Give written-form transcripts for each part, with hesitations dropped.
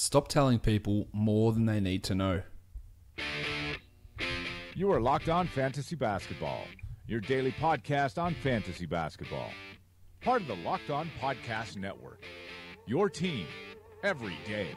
Stop telling people more than they need to know. You are Locked On Fantasy Basketball, your daily podcast on fantasy basketball. Part of the Locked On Podcast Network, your team every day.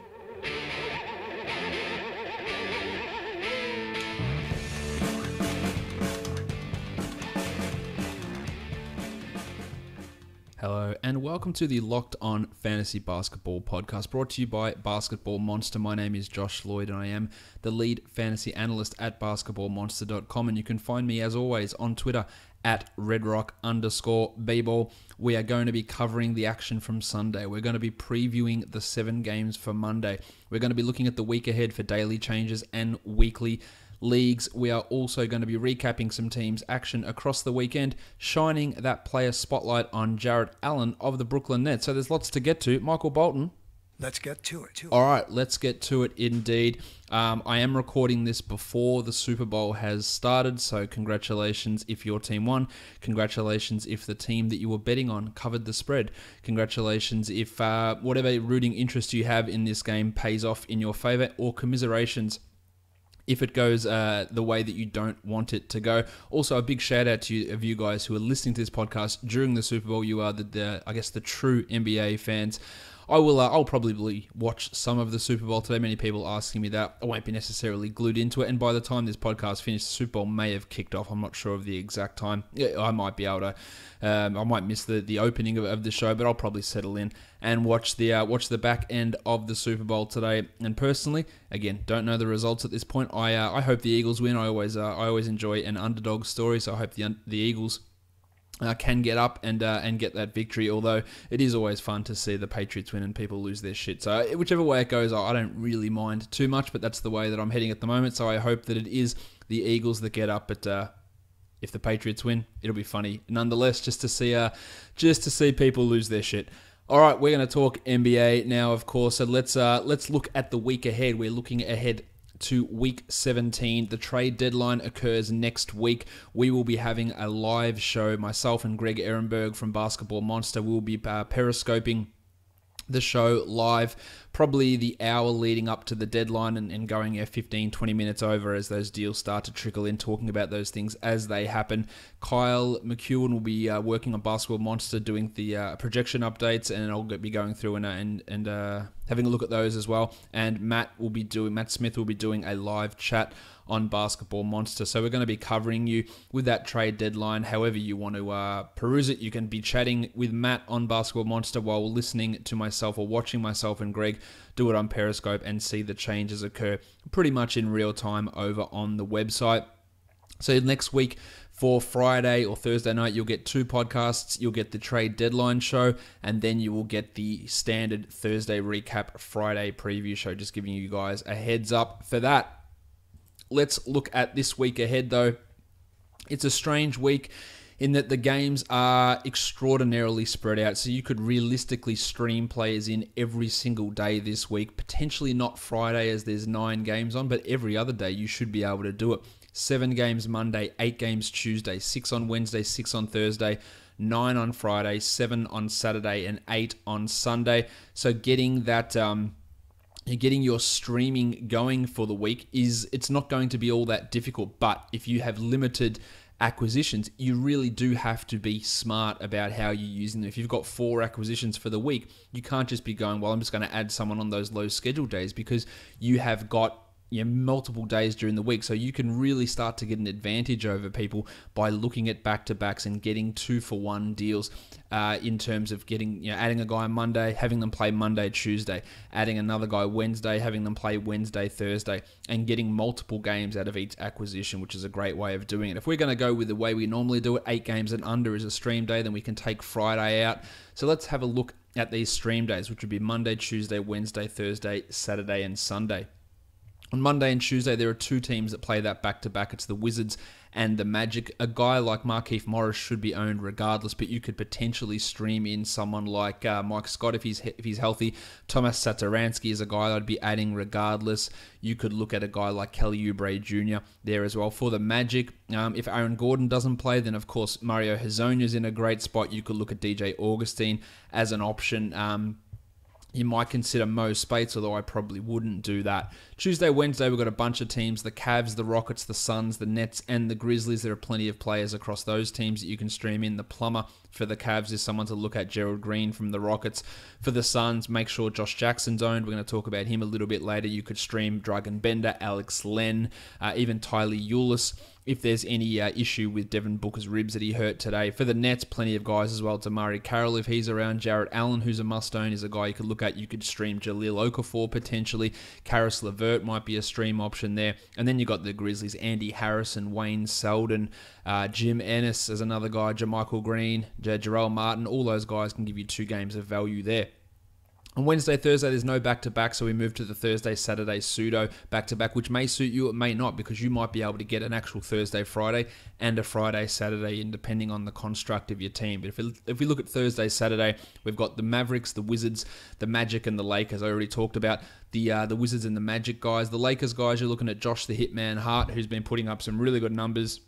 Hello and welcome to the Locked On Fantasy Basketball podcast, brought to you by Basketball Monster. My name is Josh Lloyd and I am the lead fantasy analyst at basketballmonster.com, and you can find me as always on Twitter at redrock_bball. We are going to be covering the action from Sunday. We're going to be previewing the 7 games for Monday. We're going to be looking at the week ahead for daily changes and weekly leagues. We are also going to be recapping some teams' action across the weekend, shining that player spotlight on Jarrett Allen of the Brooklyn Nets. So there's lots to get to. Michael Bolton. Let's get to it. All right, let's get to it indeed. I am recording this before the Super Bowl has started, so congratulations if your team won. Congratulations if the team that you were betting on covered the spread. Congratulations if whatever rooting interest you have in this game pays off in your favor, or commiserations if it goes the way that you don't want it to go. Also, a big shout out to you guys who are listening to this podcast during the Super Bowl. You are the true NBA fans. I'll probably watch some of the Super Bowl today. Many people asking me that. I won't be necessarily glued into it. And by the time this podcast finishes, the Super Bowl may have kicked off. I'm not sure of the exact time. Yeah, I might be able to. I might miss the opening of the show, but I'll probably settle in and watch the back end of the Super Bowl today. And personally, again, don't know the results at this point. I hope the Eagles win. I always enjoy an underdog story, so I hope the Eagles can get up and get that victory, although it is always fun to see the Patriots win and people lose their shit. So whichever way it goes, I don't really mind too much, but that's the way that I'm heading at the moment. So I hope that it is the Eagles that get up, but if the Patriots win, it'll be funny nonetheless, just to see people lose their shit. All right, we're going to talk NBA now, of course. So let's look at the week ahead. We're looking ahead to week 17. The trade deadline occurs next week. We will be having a live show. Myself and Greg Ehrenberg from Basketball Monster will be periscoping the show live, probably the hour leading up to the deadline, and going 15, 20 minutes over as those deals start to trickle in, talking about those things as they happen. Kyle McEwen will be working on Basketball Monster, doing the projection updates, and I'll be going through and having a look at those as well. And Matt Smith will be doing a live chat on Basketball Monster. So we're going to be covering you with that trade deadline. However you want to peruse it, you can be chatting with Matt on Basketball Monster while listening to myself or watching myself and Greg do it on Periscope and see the changes occur pretty much in real time over on the website. So next week, for Friday or Thursday night, you'll get 2 podcasts. You'll get the trade deadline show, and then you will get the standard Thursday recap, Friday preview show, just giving you guys a heads up for that. Let's look at this week ahead, though. It's a strange week in that the games are extraordinarily spread out, so you could realistically stream players in every single day this week. Potentially not Friday as there's 9 games on, but every other day you should be able to do it. 7 games Monday, 8 games Tuesday, 6 on Wednesday, 6 on Thursday, 9 on Friday, 7 on Saturday, and 8 on Sunday. So getting that getting your streaming going for the week it's not going to be all that difficult. But if you have limited acquisitions, you really do have to be smart about how you're using them. If you've got 4 acquisitions for the week, you can't just be going, well, I'm just going to add someone on those low schedule days, because you have got multiple days during the week. So you can really start to get an advantage over people by looking at back-to-backs and getting 2-for-1 deals in terms of getting, adding a guy Monday, having them play Monday, Tuesday, adding another guy Wednesday, having them play Wednesday, Thursday, and getting multiple games out of each acquisition, which is a great way of doing it. If we're going to go with the way we normally do it, 8 games and under is a stream day, then we can take Friday out. So let's have a look at these stream days, which would be Monday, Tuesday, Wednesday, Thursday, Saturday, and Sunday. On Monday and Tuesday, there are 2 teams that play that back-to-back. It's the Wizards and the Magic. A guy like Markieff Morris should be owned regardless, but you could potentially stream in someone like Mike Scott if he's healthy. Thomas Satoransky is a guy I'd be adding regardless. You could look at a guy like Kelly Oubre Jr. there as well. For the Magic, if Aaron Gordon doesn't play, then of course Mario Hezonja's in a great spot. You could look at DJ Augustine as an option. you might consider Mo Spates, although I probably wouldn't do that. Tuesday, Wednesday, we've got a bunch of teams. The Cavs, the Rockets, the Suns, the Nets, and the Grizzlies. There are plenty of players across those teams that you can stream in. The plumber for the Cavs is someone to look at, Gerald Green from the Rockets. For the Suns, make sure Josh Jackson's owned. We're going to talk about him a little bit later. You could stream Dragan Bender, Alex Len, even Tyler Ulis, if there's any issue with Devin Booker's ribs that he hurt today. For the Nets, plenty of guys as well. Damari Carroll, if he's around. Jarrett Allen, who's a must-own, is a guy you could look at. You could stream Jahlil Okafor, potentially. Karis LeVert might be a stream option there. And then you got the Grizzlies, Andy Harrison, Wayne Selden, Jim Ennis as another guy, Jermichael Green, Jarrell Martin. All those guys can give you 2 games of value there. On Wednesday, Thursday, there's no back-to-back, so we move to the Thursday, Saturday pseudo back-to-back, which may suit you, it may not, because you might be able to get an actual Thursday, Friday, and a Friday, Saturday, and depending on the construct of your team. But if we look at Thursday, Saturday, we've got the Mavericks, the Wizards, the Magic, and the Lakers. I already talked about the Wizards and the Magic guys. The Lakers guys, you're looking at Josh the Hitman Hart, who's been putting up some really good numbers.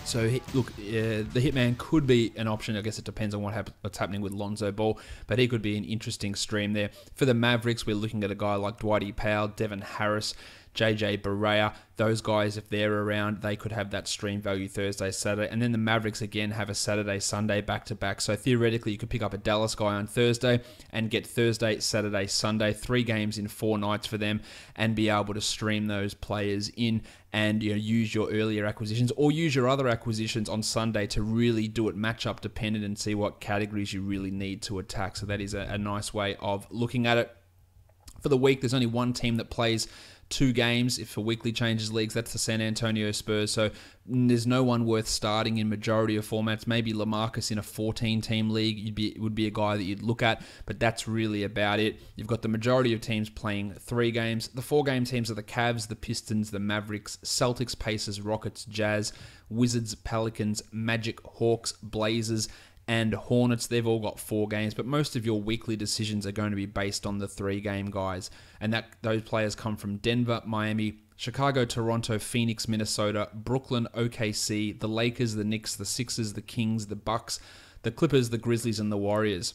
So, look, the Hitman could be an option. I guess it depends on what's happening with Lonzo Ball, but he could be an interesting stream there. For the Mavericks, we're looking at a guy like Dwight Powell, Devin Harris, JJ Barea. Those guys, if they're around, they could have that stream value Thursday, Saturday. And then the Mavericks, again, have a Saturday, Sunday back-to-back. So theoretically, you could pick up a Dallas guy on Thursday and get Thursday, Saturday, Sunday, 3 games in 4 nights for them, and be able to stream those players in and use your earlier acquisitions or use your other acquisitions on Sunday to really do it matchup dependent and see what categories you really need to attack. So that is a nice way of looking at it. For the week, there's only one team that plays 2 games. If for weekly changes leagues, that's the San Antonio Spurs. So there's no one worth starting in majority of formats. Maybe LaMarcus in a 14-team league would be a guy that you'd look at, but that's really about it. You've got the majority of teams playing 3 games. The 4-game teams are the Cavs, the Pistons, the Mavericks, Celtics, Pacers, Rockets, Jazz, Wizards, Pelicans, Magic, Hawks, Blazers, and Hornets. They've all got 4 games, but most of your weekly decisions are going to be based on the 3-game guys. And those players come from Denver, Miami, Chicago, Toronto, Phoenix, Minnesota, Brooklyn, OKC, the Lakers, the Knicks, the Sixers, the Kings, the Bucks, the Clippers, the Grizzlies, and the Warriors.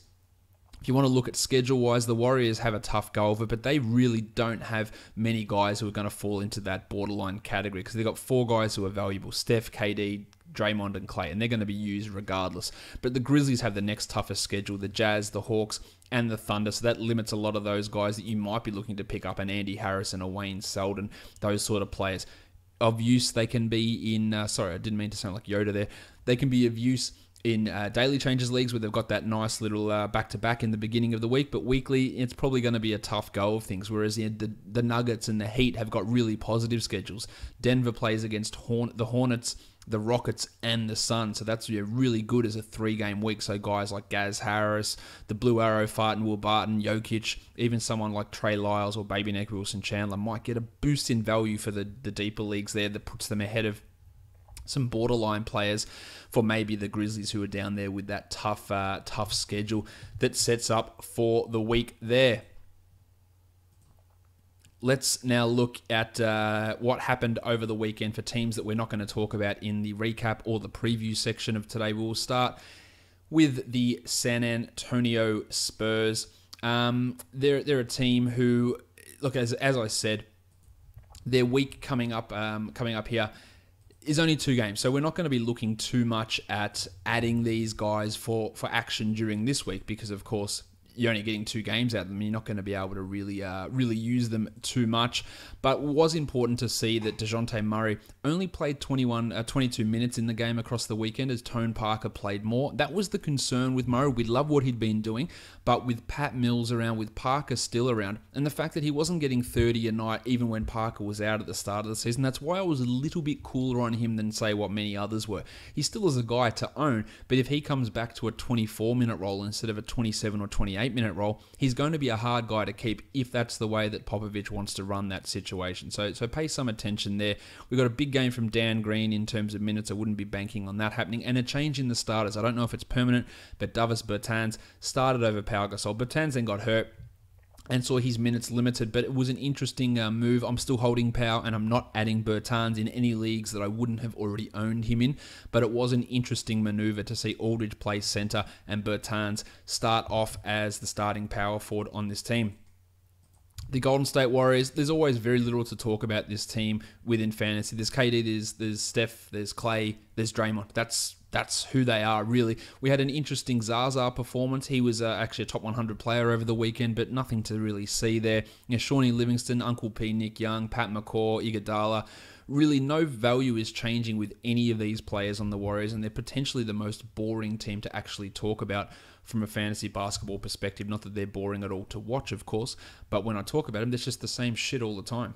If you want to look at schedule-wise, the Warriors have a tough go of it, but they really don't have many guys who are going to fall into that borderline category because they've got 4 guys who are valuable: Steph, KD, Draymond, and Clay, and they're going to be used regardless. But the Grizzlies have the next toughest schedule: the Jazz, the Hawks, and the Thunder, so that limits a lot of those guys that you might be looking to pick up, an Andy Harrison, a Wayne Selden, those sort of players. Of use, they can be in... sorry, I didn't mean to sound like Yoda there. They can be of use in daily changes leagues where they've got that nice little back-to-back in the beginning of the week, but weekly, it's probably going to be a tough go of things, whereas the Nuggets and the Heat have got really positive schedules. Denver plays against the Hornets, the Rockets, and the Suns, so that's really good as a 3-game week. So guys like Gaz Harris, the Blue Arrow Fart and Will Barton, Jokic, even someone like Trey Lyles or Baby Neck Wilson Chandler might get a boost in value for the deeper leagues there that puts them ahead of some borderline players for maybe the Grizzlies, who are down there with that tough schedule that sets up for the week there. Let's now look at what happened over the weekend for teams that we're not going to talk about in the recap or the preview section of today. We'll start with the San Antonio Spurs. They're a team who, look, as I said, their week coming up here is only 2 games, so we're not going to be looking too much at adding these guys for action during this week because, of course, you're only getting 2 games out of them. You're not going to be able to really use them too much. But it was important to see that DeJounte Murray only played 22 minutes in the game across the weekend as Tone Parker played more. That was the concern with Murray. We love what he'd been doing, but with Pat Mills around, with Parker still around, and the fact that he wasn't getting 30 a night even when Parker was out at the start of the season, that's why I was a little bit cooler on him than, say, what many others were. He still is a guy to own, but if he comes back to a 24-minute role instead of a 27 or 28-minute role, he's going to be a hard guy to keep if that's the way that Popovich wants to run that situation. So pay some attention there. We've got a big game from Dan Green in terms of minutes. I wouldn't be banking on that happening. And a change in the starters. I don't know if it's permanent, but Davis Bertans started over Pau Gasol. Bertans then got hurt. and saw his minutes limited, but it was an interesting move. I'm still holding Powell, and I'm not adding Bertans in any leagues that I wouldn't have already owned him in, but it was an interesting maneuver to see Aldridge play centre and Bertans start off as the starting power forward on this team. The Golden State Warriors, there's always very little to talk about this team within fantasy. There's KD, there's Steph, there's Clay, there's Draymond. That's who they are, really. We had an interesting Zaza performance. He was actually a top 100 player over the weekend, but nothing to really see there. Shawnee Livingston, Uncle P, Nick Young, Pat McCaw, Iguodala. Really, no value is changing with any of these players on the Warriors, and they're potentially the most boring team to actually talk about from a fantasy basketball perspective. Not that they're boring at all to watch, of course, but when I talk about them, there's just the same shit all the time.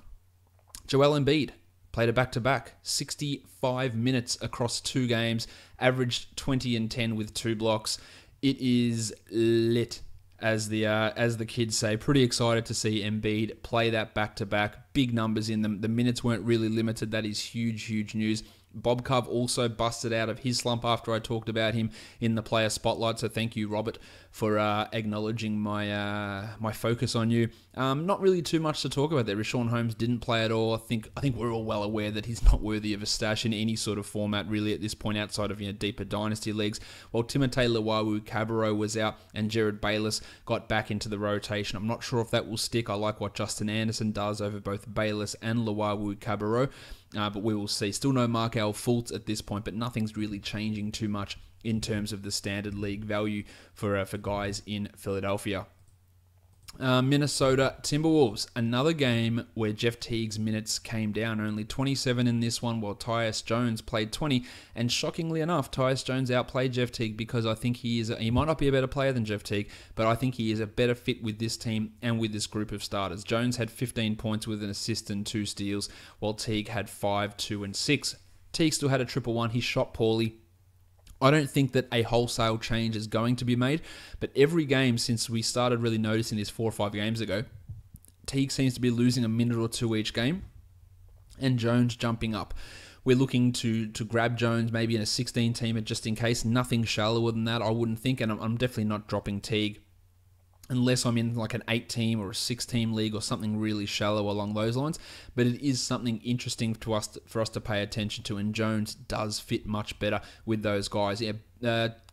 Joel Embiid played a back-to-back, 65 minutes across 2 games, averaged 20 and 10 with 2 blocks. It is lit, as the kids say. Pretty excited to see Embiid play that back-to-back. Big numbers in them. The minutes weren't really limited. That is huge, huge news. Bob Cove also busted out of his slump after I talked about him in the player spotlight. So thank you, Robert, for acknowledging my focus on you. Not really too much to talk about there. Rashawn Holmes didn't play at all. I think we're all well aware that he's not worthy of a stash in any sort of format really at this point outside of deeper dynasty leagues. While Timothé Luwawu-Cabarrot was out and Jared Bayless got back into the rotation. I'm not sure if that will stick. I like what Justin Anderson does over both Bayless and Luwawu-Cabarrot. But we will see. Still no Markelle Fultz at this point, but nothing's really changing too much in terms of the standard league value for guys in Philadelphia. Minnesota Timberwolves, another game where Jeff Teague's minutes came down, only 27 in this one, while Tyus Jones played 20, and shockingly enough, Tyus Jones outplayed Jeff Teague because I think he might not be a better player than Jeff Teague, but I think he is a better fit with this team and with this group of starters. Jones had 15 points with an assist and 2 steals, while Teague had 5, 2, and 6. Teague still had a triple-1. He shot poorly. I don't think that a wholesale change is going to be made, but every game since we started really noticing this 4 or 5 games ago, Teague seems to be losing a minute or 2 each game, and Jones jumping up. We're looking to grab Jones maybe in a 16-teamer just in case. Nothing shallower than that, I wouldn't think, and I'm definitely not dropping Teague unless I'm in like an 8-team or a 6-team league or something really shallow along those lines. But it is something interesting for us to pay attention to, and Jones does fit much better with those guys.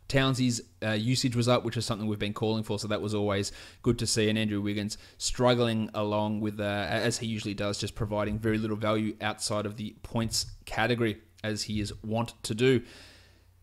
Townsie's usage was up, which is something we've been calling for, so that was always good to see. And Andrew Wiggins struggling along with, as he usually does, just providing very little value outside of the points category, as he is wont to do.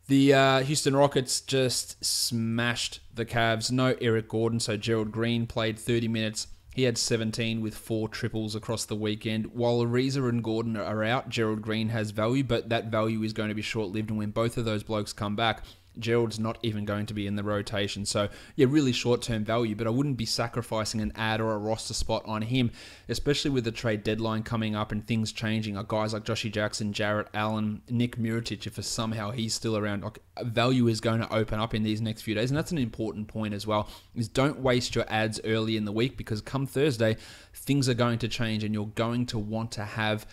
The Houston Rockets just smashed the Cavs. No Eric Gordon, so Gerald Green played 30 minutes. He had 17 with 4 triples across the weekend. While Ariza and Gordon are out, Gerald Green has value, but that value is going to be short-lived, and when both of those blokes come back, Gerald's not even going to be in the rotation. So, yeah, really short-term value, but I wouldn't be sacrificing an ad or a roster spot on him, especially with the trade deadline coming up and things changing. Guys like Joshy Jackson, Jarrett Allen, Nick Mirotic, if somehow he's still around, value is going to open up in these next few days. And that's an important point as well, is don't waste your ads early in the week, because come Thursday, things are going to change and you're going to want to have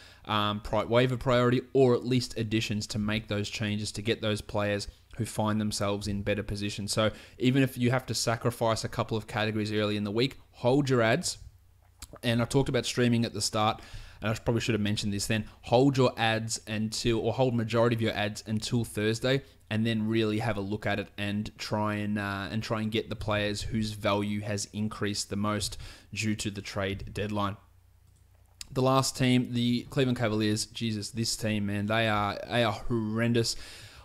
waiver priority or at least additions to make those changes to get those players who find themselves in better positions. So even if you have to sacrifice a couple of categories early in the week, hold your ads. And I talked about streaming at the start, and I probably should have mentioned this then. Hold your ads hold majority of your ads until Thursday, and then really have a look at it and try and get the players whose value has increased the most due to the trade deadline. The last team, the Cleveland Cavaliers. Jesus, this team, man, they are horrendous.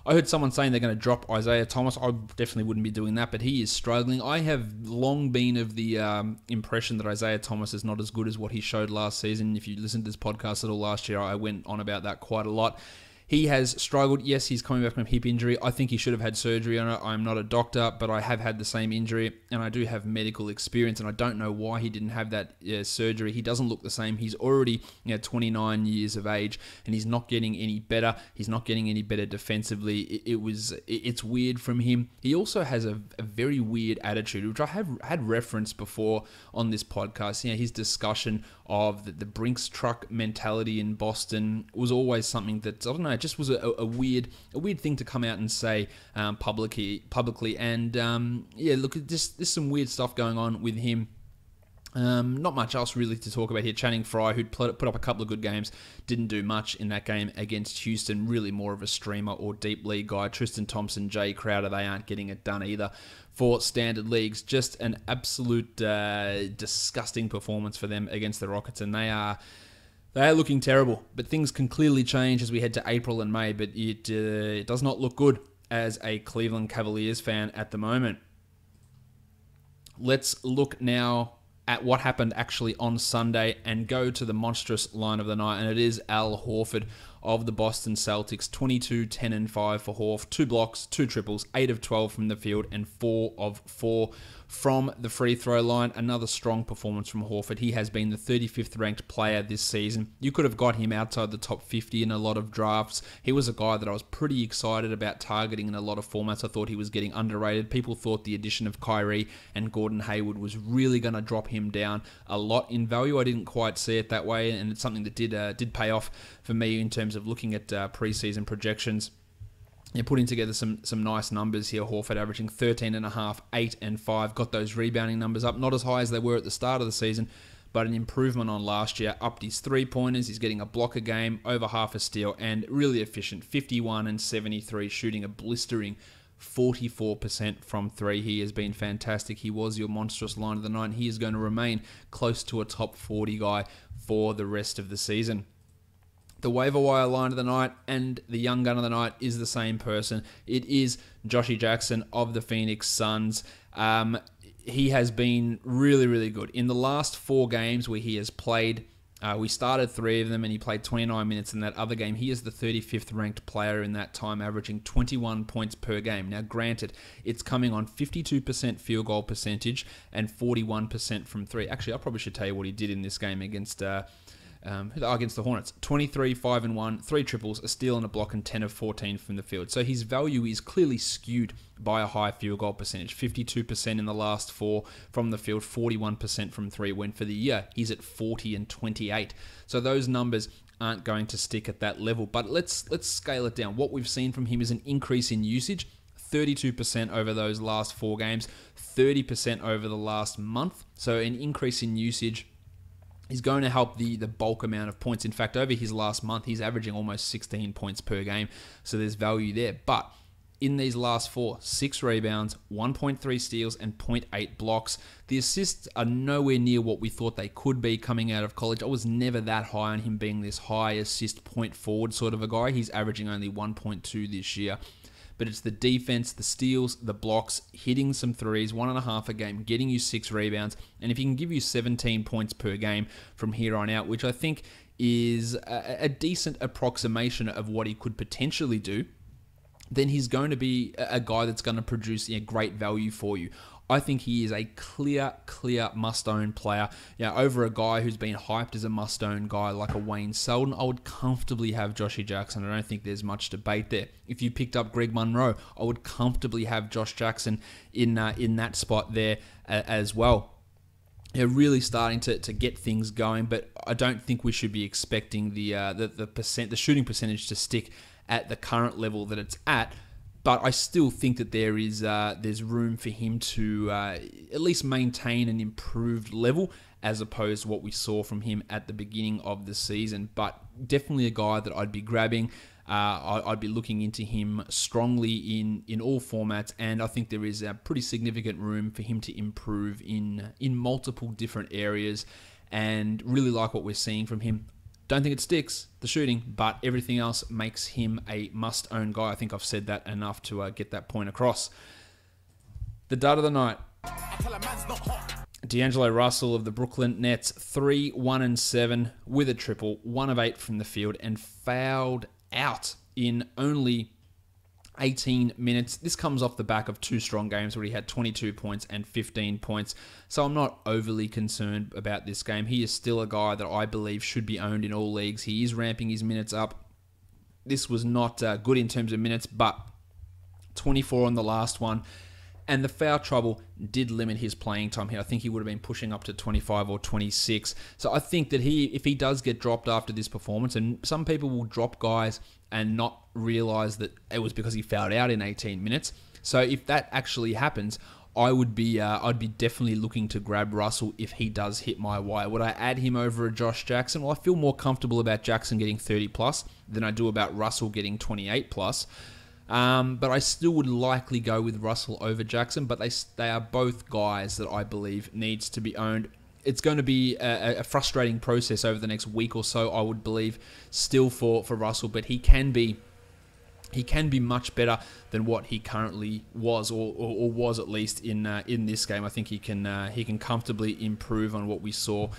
I heard someone saying they're going to drop Isaiah Thomas. I definitely wouldn't be doing that, but he is struggling. I have long been of the impression that Isaiah Thomas is not as good as what he showed last season. If you listened to this podcast at all last year, I went on about that quite a lot. He has struggled. Yes, he's coming back from a hip injury. I think he should have had surgery on it. I'm not a doctor, but I have had the same injury, and I do have medical experience, and I don't know why he didn't have that surgery. He doesn't look the same. He's already 29 years of age, and he's not getting any better. He's not getting any better defensively. It's weird from him. He also has a very weird attitude, which I have had referenced before on this podcast. His discussion of the Brinks truck mentality in Boston was always something that, I don't know, it just was a weird thing to come out and say publicly. And look, there's some weird stuff going on with him Not much else really to talk about here. Channing Frye, who'd put up a couple of good games, didn't do much in that game against Houston. Really more of a streamer or deep league guy. Tristan Thompson, Jay Crowder, they aren't getting it done either for standard leagues. Just an absolute disgusting performance for them against the Rockets, and they are looking terrible. But things can clearly change as we head to April and May, but it does not look good as a Cleveland Cavaliers fan at the moment. Let's look now at what happened actually on Sunday and go to the monstrous line of the night, and it is Al Horford of the Boston Celtics. 22, 10, and 5 for Horf. 2 blocks, 2 triples, 8 of 12 from the field, and 4 of 4 from the free throw line. Another strong performance from Horford. He has been the 35th ranked player this season. You could have got him outside the top 50 in a lot of drafts. He was a guy that I was pretty excited about targeting in a lot of formats. I thought he was getting underrated. People thought the addition of Kyrie and Gordon Hayward was really going to drop him down a lot in value. I didn't quite see it that way, and it's something that did pay off for me in terms of looking at preseason projections. You're putting together some nice numbers here. Horford averaging 13.5, 8, and 5. Got those rebounding numbers up. Not as high as they were at the start of the season, but an improvement on last year. Upped his three-pointers. He's getting a block a game, over half a steal, and really efficient. 51 and 73, shooting a blistering 44% from 3. He has been fantastic. He was your monstrous line of the night. He is going to remain close to a top 40 guy for the rest of the season. The waiver wire line of the night and the young gun of the night is the same person. It is Joshy Jackson of the Phoenix Suns. He has been really, really good. In the last 4 games where he has played, we started 3 of them and he played 29 minutes in that other game. He is the 35th ranked player in that time, averaging 21 points per game. Now, granted, it's coming on 52% field goal percentage and 41% from 3. Actually, I probably should tell you what he did in this game against the Hornets. 23, 5 and 1, 3 triples, a steal and a block, and 10 of 14 from the field. So his value is clearly skewed by a high field goal percentage. 52% in the last 4 from the field, 41% from 3. When for the year, he's at 40 and 28. So those numbers aren't going to stick at that level. But let's scale it down. What we've seen from him is an increase in usage. 32% over those last 4 games, 30% over the last month. So an increase in usage is going to help the bulk amount of points. In fact, over his last month, he's averaging almost 16 points per game. So there's value there. But in these last 4, 6 rebounds, 1.3 steals, and 0.8 blocks. The assists are nowhere near what we thought they could be coming out of college. I was never that high on him being this high assist point forward sort of a guy. He's averaging only 1.2 this year. But it's the defense, the steals, the blocks, hitting some threes, 1.5 a game, getting you 6 rebounds. And if he can give you 17 points per game from here on out, which I think is a decent approximation of what he could potentially do, then he's going to be a guy that's going to produce great value for you. I think he is a clear must-own player. Over a guy who's been hyped as a must-own guy like a Wayne Selden, I would comfortably have Joshy Jackson. I don't think there's much debate there. If you picked up Greg Monroe, I would comfortably have Josh Jackson in that spot there as well. They're really starting to get things going, but I don't think we should be expecting the shooting percentage to stick at the current level that it's at. But I still think that there's room for him to at least maintain an improved level as opposed to what we saw from him at the beginning of the season. But definitely a guy that I'd be grabbing. I'd be looking into him strongly in all formats, and I think there is a pretty significant room for him to improve in multiple different areas, and really like what we're seeing from him. Don't think it sticks, the shooting, but everything else makes him a must-own guy. I think I've said that enough to get that point across. The dud of the night. D'Angelo Russell of the Brooklyn Nets, 3, 1 and 7 with a triple, 1 of 8 from the field, and fouled out in only 18 minutes. This comes off the back of 2 strong games where he had 22 points and 15 points. So I'm not overly concerned about this game. He is still a guy that I believe should be owned in all leagues. He is ramping his minutes up. This was not good in terms of minutes, but 24 on the last one. And the foul trouble did limit his playing time here. I think he would have been pushing up to 25 or 26. So I think that if he does get dropped after this performance, and some people will drop guys and not realize that it was because he fouled out in 18 minutes. So if that actually happens, I'd be definitely looking to grab Russell if he does hit my wire. Would I add him over a Josh Jackson? Well, I feel more comfortable about Jackson getting 30 plus than I do about Russell getting 28 plus. But I still would likely go with Russell over Jackson, but they are both guys that I believe needs to be owned. It's going to be a frustrating process over the next week or so, I would believe, still for Russell, but he can be much better than what he currently was, or was at least in this game. I think he can comfortably improve on what we saw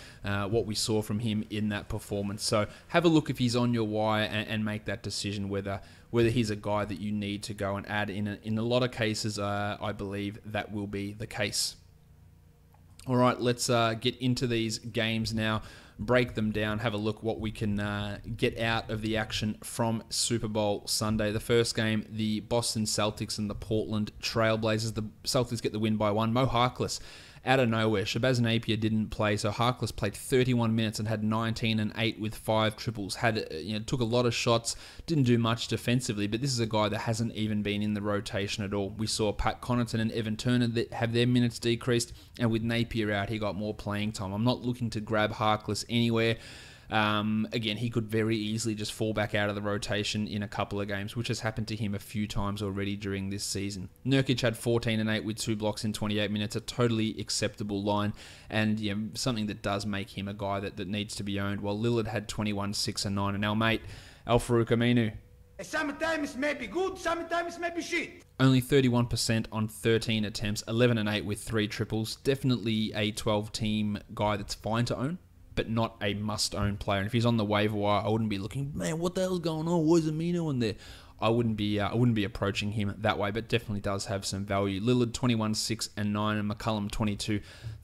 from him in that performance. So have a look if he's on your wire and make that decision whether he's a guy that you need to go and add in. In a lot of cases, I believe that will be the case. All right, let's get into these games now. Break them down, have a look what we can get out of the action from Super Bowl Sunday. The first game, the Boston Celtics and the Portland Trail Blazers. The Celtics get the win by 1. Mo Harkless out of nowhere. Shabazz Napier didn't play, so Harkless played 31 minutes and had 19 and 8 with 5 triples. Took a lot of shots, didn't do much defensively, but this is a guy that hasn't even been in the rotation at all. We saw Pat Connaughton and Evan Turner that have their minutes decreased, and with Napier out, he got more playing time. I'm not looking to grab Harkless anywhere. Again, he could very easily just fall back out of the rotation in a couple of games, which has happened to him a few times already during this season. Nurkic had 14 and 8 with 2 blocks in 28 minutes, a totally acceptable line, and something that does make him a guy that needs to be owned, while Lillard had 21, 6 and 9. And our mate, Al-Farouq Aminu, sometimes may be good, sometimes may be shit. Only 31% on 13 attempts, 11 and 8 with 3 triples. Definitely a 12-team guy that's fine to own, but not a must-own player. And if he's on the waiver wire, I wouldn't be looking, man, what the hell's going on? Why is Amino in there? I wouldn't be approaching him that way, but definitely does have some value. Lillard 21, 6 and 9, and McCollum 22,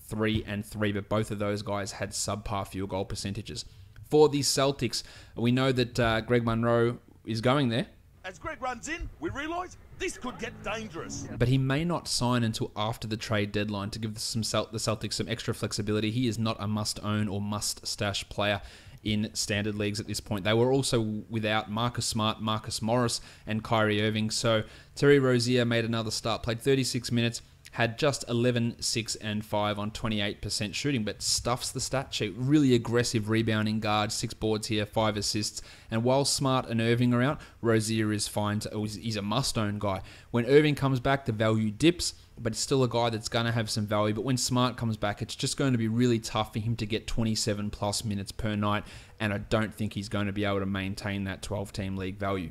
3 and 3, but both of those guys had subpar field goal percentages. For the Celtics, we know that Greg Monroe is going there. As Greg runs in, we realise this could get dangerous. But he may not sign until after the trade deadline to give the Celtics some extra flexibility. He is not a must-own or must-stash player in standard leagues at this point. They were also without Marcus Smart, Marcus Morris, and Kyrie Irving. So Terry Rozier made another start, played 36 minutes, had just 11, 6 and 5 on 28% shooting, but stuffs the stat sheet. Really aggressive rebounding guard, 6 boards here, 5 assists. And while Smart and Irving are out, Rozier is fine. He's a must-own guy. When Irving comes back, the value dips, but it's still a guy that's going to have some value. But when Smart comes back, it's just going to be really tough for him to get 27 plus minutes per night, and I don't think he's going to be able to maintain that 12-team league value.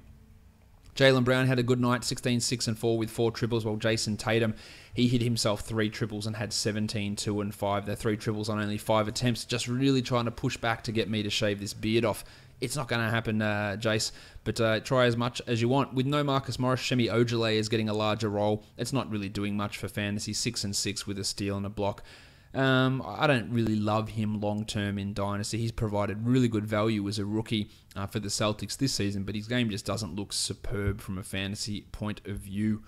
Jaylen Brown had a good night, 16, 6 and 4 with 4 triples, while Jason Tatum, he hit himself 3 triples and had 17, 2 and 5. They're 3 triples on only 5 attempts, just really trying to push back to get me to shave this beard off. It's not going to happen, Jace, but try as much as you want. With no Marcus Morris, Shemi Ojale is getting a larger role. It's not really doing much for fantasy, 6 and 6 with a steal and a block. I don't really love him long-term in Dynasty. He's provided really good value as a rookie for the Celtics this season, but his game just doesn't look superb from a fantasy point of view.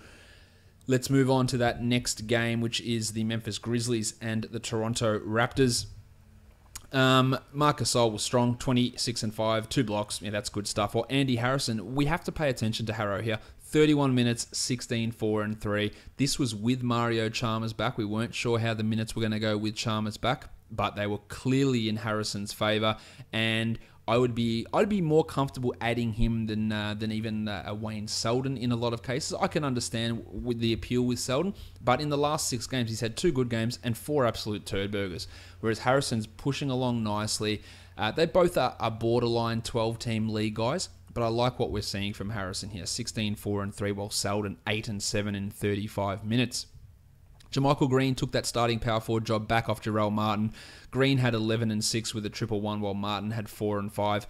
Let's move on to that next game, which is the Memphis Grizzlies and the Toronto Raptors. Marc Gasol was strong, 26 and 5, 2 blocks. Yeah, that's good stuff. Or Andy Harrison, we have to pay attention to Harrow here. 31 minutes, 16, 4 and 3. This was with Mario Chalmers back. We weren't sure how the minutes were going to go with Chalmers back, but they were clearly in Harrison's favor, and I'd be more comfortable adding him than even a Wayne Selden in a lot of cases. I can understand with the appeal with Selden, but in the last 6 games, he's had 2 good games and 4 absolute turd burgers, whereas Harrison's pushing along nicely. They both are borderline 12-team league guys, but I like what we're seeing from Harrison here. 16, 4 and 3, while Selden 8 and 7 in 35 minutes. Jermichael Green took that starting power forward job back off Jarrell Martin. Green had 11 and 6 with a 1-1, while Martin had 4 and 5.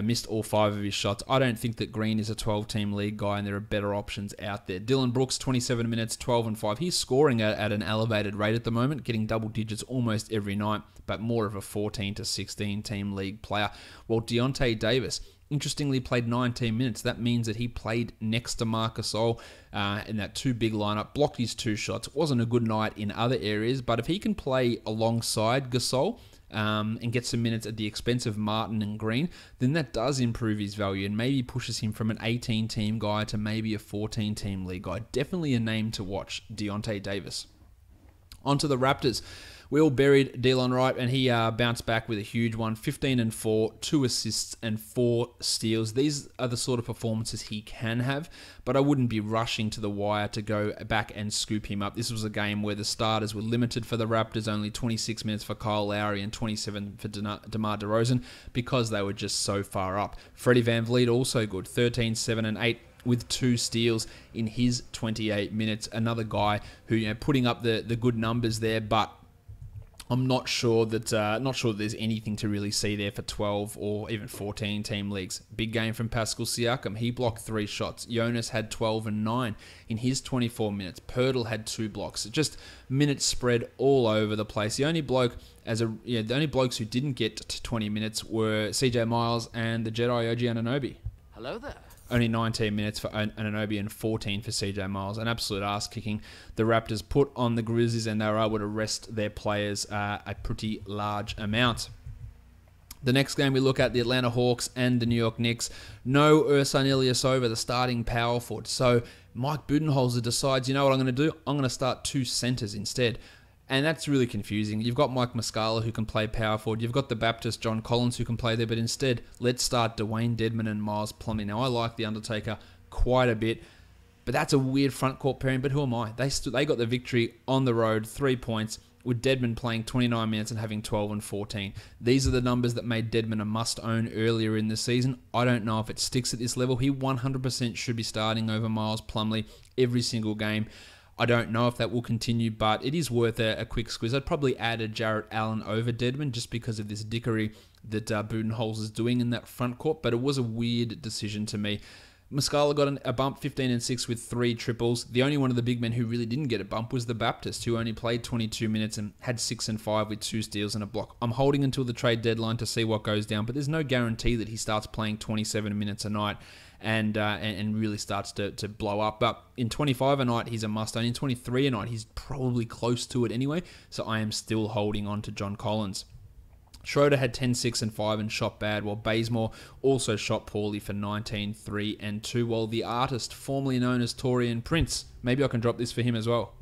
Missed all 5 of his shots. I don't think that Green is a 12-team league guy, and there are better options out there. Dylan Brooks, 27 minutes, 12 and 5. He's scoring at an elevated rate at the moment, getting double digits almost every night, but more of a 14 to 16-team league player. While Deontay Davis, interestingly, played 19 minutes. That means that he played next to Marc Gasol in that 2 big lineup, blocked his 2 shots. It wasn't a good night in other areas, but if he can play alongside Gasol and get some minutes at the expense of Martin and Green, then that does improve his value and maybe pushes him from an 18-team guy to maybe a 14-team league guy. Definitely a name to watch, Deontay Davis. On to the Raptors. We all buried Delon Wright, and he bounced back with a huge one. 15 and 4, 2 assists and 4 steals. These are the sort of performances he can have, but I wouldn't be rushing to the wire to go back and scoop him up. This was a game where the starters were limited for the Raptors, only 26 minutes for Kyle Lowry and 27 for DeMar DeRozan, because they were just so far up. Freddie VanVleet also good, 13, 7 and 8. With 2 steals in his 28 minutes. Another guy who, putting up the good numbers there, but I'm not sure that there's anything to really see there for 12 or even 14 team leagues. Big game from Pascal Siakam. He blocked 3 shots. Jonas had 12 and 9 in his 24 minutes. Poeltl had 2 blocks. Just minutes spread all over the place. The only blokes who didn't get to 20 minutes were CJ Miles and the Jedi OG Anunoby. Hello there. Only 19 minutes for Anunoby and 14 for CJ Miles. An absolute ass-kicking the Raptors put on the Grizzlies, and they were able to rest their players a pretty large amount. The next game we look at, the Atlanta Hawks and the New York Knicks. No Ersan Ilyasova, the starting power forward. So Mike Budenholzer decides, you know what I'm going to do? I'm going to start 2 centers instead. And that's really confusing. You've got Mike Muscala who can play power forward. You've got the Baptist John Collins who can play there. But instead, let's start Dwayne Dedmon and Miles Plumlee. Now, I like The Undertaker quite a bit. But that's a weird front court pairing. But who am I? They got the victory on the road, 3 points, with Dedmon playing 29 minutes and having 12 and 14. These are the numbers that made Dedmon a must-own earlier in the season. I don't know if it sticks at this level. He 100% should be starting over Miles Plumlee every single game. I don't know if that will continue, but it is worth a quick squeeze. I'd probably add a Jarrett Allen over Dedmon just because of this dickery that Budenholzer is doing in that front court, but it was a weird decision to me. Muscala got a bump, 15 and 6 with 3 triples. The only one of the big men who really didn't get a bump was the Baptist, who only played 22 minutes and had 6 and 5 with 2 steals and a block. I'm holding until the trade deadline to see what goes down, but there's no guarantee that he starts playing 27 minutes a night and really starts to blow up. But in 25 a night, he's a must-own. In 23 a night, he's probably close to it anyway, so I am still holding on to John Collins. Schroeder had 10, 6, and 5 and shot bad, while Bazemore also shot poorly for 19, 3, and 2, while the artist, formerly known as Torian Prince, maybe I can drop this for him as well.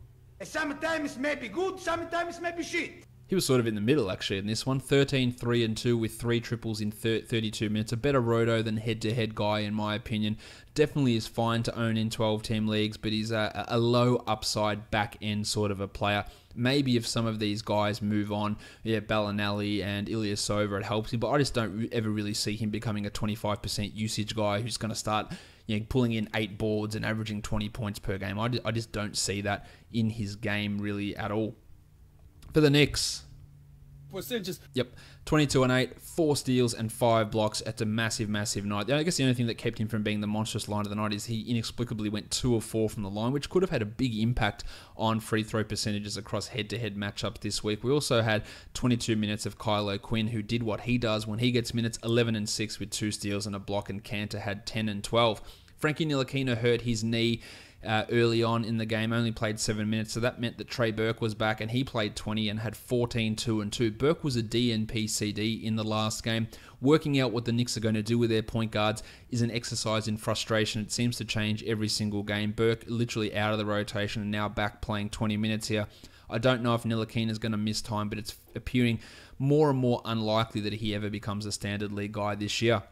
Sometimes maybe good, sometimes maybe shit. He was sort of in the middle, actually, in this one. 13, 3, and 2 with 3 triples in 32 minutes. A better roto than head-to-head guy, in my opinion. Definitely is fine to own in 12-team leagues, but he's a low upside back-end sort of a player. Maybe if some of these guys move on, Bellinelli and Ilyasova, it helps him, but I just don't ever really see him becoming a 25% usage guy who's going to start pulling in 8 boards and averaging 20 points per game. I just don't see that in his game really at all. For the Knicks, yep, 22 and 8, 4 steals and 5 blocks. It's a massive, massive night. I guess the only thing that kept him from being the monstrous line of the night is he inexplicably went 2 of 4 from the line, which could have had a big impact on free throw percentages across head-to-head matchups this week. We also had 22 minutes of Kylo Quinn, who did what he does when he gets minutes, 11 and 6 with 2 steals and a block, and Kanter had 10 and 12. Frankie Ntilikina hurt his knee early on in the game, only played 7 minutes, so that meant that Trey Burke was back and he played 20 and had 14, 2, and 2. Burke was a DNP CD in the last game. Working out what the Knicks are going to do with their point guards is an exercise in frustration. It seems to change every single game. Burke literally out of the rotation and now back playing 20 minutes here. I don't know if Ntilikina is going to miss time, but it's appearing more and more unlikely that he ever becomes a standard league guy this year.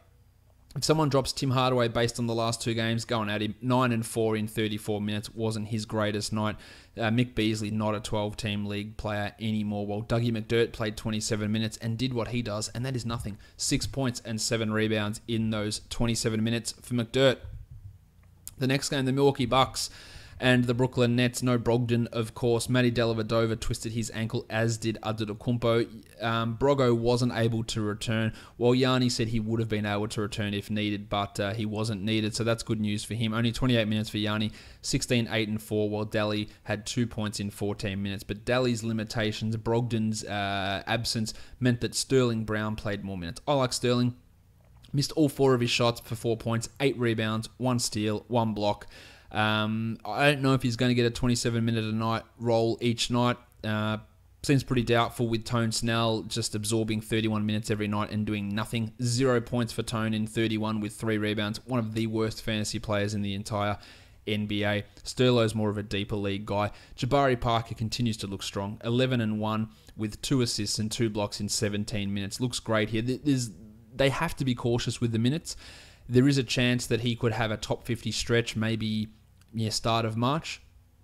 If someone drops Tim Hardaway based on the last 2 games, going at him, 9 and 4 in 34 minutes wasn't his greatest night. Mick Beasley, not a 12-team league player anymore, while Dougie McDermott played 27 minutes and did what he does, and that is nothing. 6 points and 7 rebounds in those 27 minutes for McDermott. The next game, the Milwaukee Bucks and the Brooklyn Nets. No Brogdon, of course. Matty Dellavedova twisted his ankle, as did Antetokounmpo. Brogo wasn't able to return, while Yanni said he would have been able to return if needed, but he wasn't needed, so that's good news for him. Only 28 minutes for Yanni, 16, 8, and 4, while Daly had 2 points in 14 minutes. But Daly's limitations, Brogdon's absence, meant that Sterling Brown played more minutes. I like Sterling. Missed all 4 of his shots for 4 points, 8 rebounds, 1 steal, 1 block. I don't know if he's going to get a 27-minute a night role each night. Seems pretty doubtful with Tone Snell just absorbing 31 minutes every night and doing nothing. 0 points for Tone in 31 with 3 rebounds. One of the worst fantasy players in the entire NBA. Sterlo's more of a deeper league guy. Jabari Parker continues to look strong. 11-1 with 2 assists and 2 blocks in 17 minutes. Looks great here. They have to be cautious with the minutes. There is a chance that he could have a top 50 stretch, maybe start of March.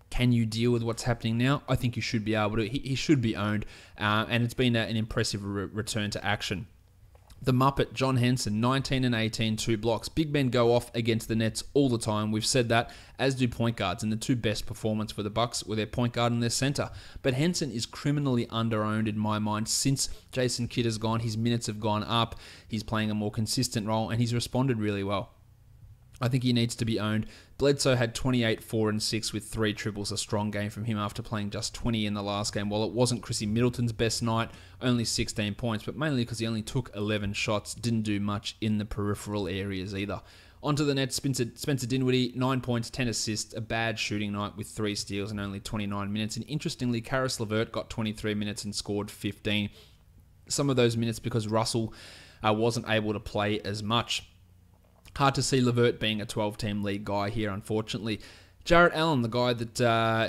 Can you deal with what's happening now? I think you should be able to. He should be owned, and it's been an impressive return to action. The Muppet, John Henson, 19 and 18, 2 blocks. Big men go off against the Nets all the time. We've said that, as do point guards, and the 2 best performers for the Bucks were their point guard and their center. But Henson is criminally under-owned in my mind since Jason Kidd has gone. His minutes have gone up. He's playing a more consistent role, and he's responded really well. I think he needs to be owned. Bledsoe had 28, 4, and 6 with 3 triples, a strong game from him after playing just 20 in the last game. While it wasn't Chrissy Middleton's best night, only 16 points, but mainly because he only took 11 shots, didn't do much in the peripheral areas either. Onto the Nets, Spencer Dinwiddie, 9 points, 10 assists, a bad shooting night with 3 steals and only 29 minutes. And interestingly, Karis LeVert got 23 minutes and scored 15. Some of those minutes because Russell wasn't able to play as much. Hard to see LeVert being a 12-team league guy here, unfortunately. Jarrett Allen, the guy that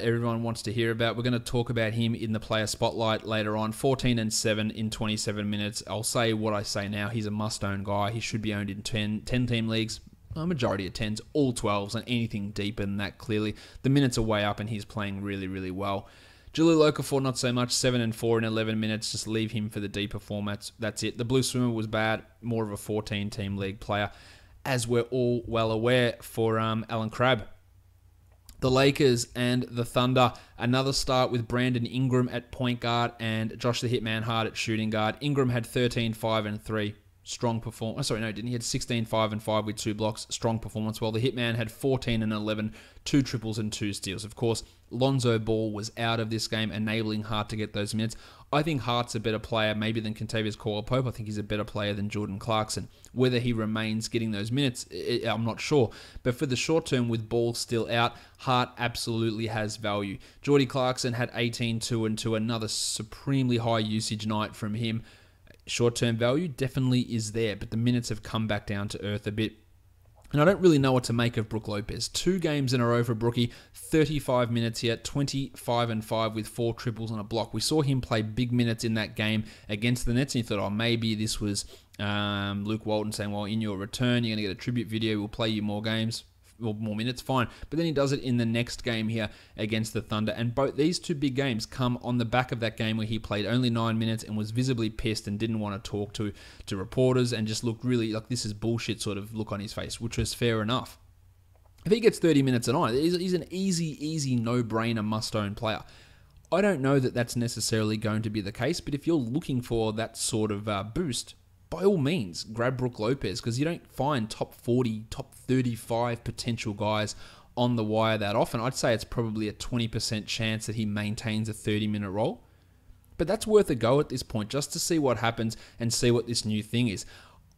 everyone wants to hear about. We're going to talk about him in the player spotlight later on. 14 and 7 in 27 minutes. I'll say what I say now. He's a must-own guy. He should be owned in 10-team leagues. A majority of 10s, all 12s, and anything deeper than that, clearly. The minutes are way up, and he's playing really, really well. Jahlil Okafor, not so much. 7 and 4 in 11 minutes. Just leave him for the deeper formats. That's it. The Blue Swimmer was bad. More of a 14-team league player, as we're all well aware, for Alan Crabb. The Lakers and the Thunder, another start with Brandon Ingram at point guard and Josh the Hitman Hart at shooting guard. Ingram had 13, 5, and 3. Strong performance. He had 16, 5, and 5 with 2 blocks. Strong performance. While the Hitman had 14 and 11, 2 triples and 2 steals. Of course, Lonzo Ball was out of this game, enabling Hart to get those minutes. I think Hart's a better player maybe than Kentavious Caldwell-Pope. I think he's a better player than Jordan Clarkson. Whether he remains getting those minutes, I'm not sure. But for the short term, with Ball still out, Hart absolutely has value. Jordy Clarkson had 18, 2, and 2. Another supremely high usage night from him. Short-term value definitely is there, but the minutes have come back down to earth a bit. And I don't really know what to make of Brook Lopez. 2 games in a row for Brookie, 35 minutes here, 25 and 5 with 4 triples and a block. We saw him play big minutes in that game against the Nets, and you thought, maybe this was Luke Walton saying, well, in your return, you're going to get a tribute video, we'll play you more games. Well, more minutes, fine. But then he does it in the next game here against the Thunder. And both these 2 big games come on the back of that game where he played only 9 minutes and was visibly pissed and didn't want to talk to reporters and just looked really like this is bullshit sort of look on his face, which was fair enough. If he gets 30 minutes a night, he's an easy, no-brainer must-own player. I don't know that that's necessarily going to be the case, but if you're looking for that sort of boost, by all means, grab Brook Lopez, because you don't find top 40, top 35 potential guys on the wire that often. I'd say it's probably a 20% chance that he maintains a 30-minute role. But that's worth a go at this point, just to see what happens and see what this new thing is.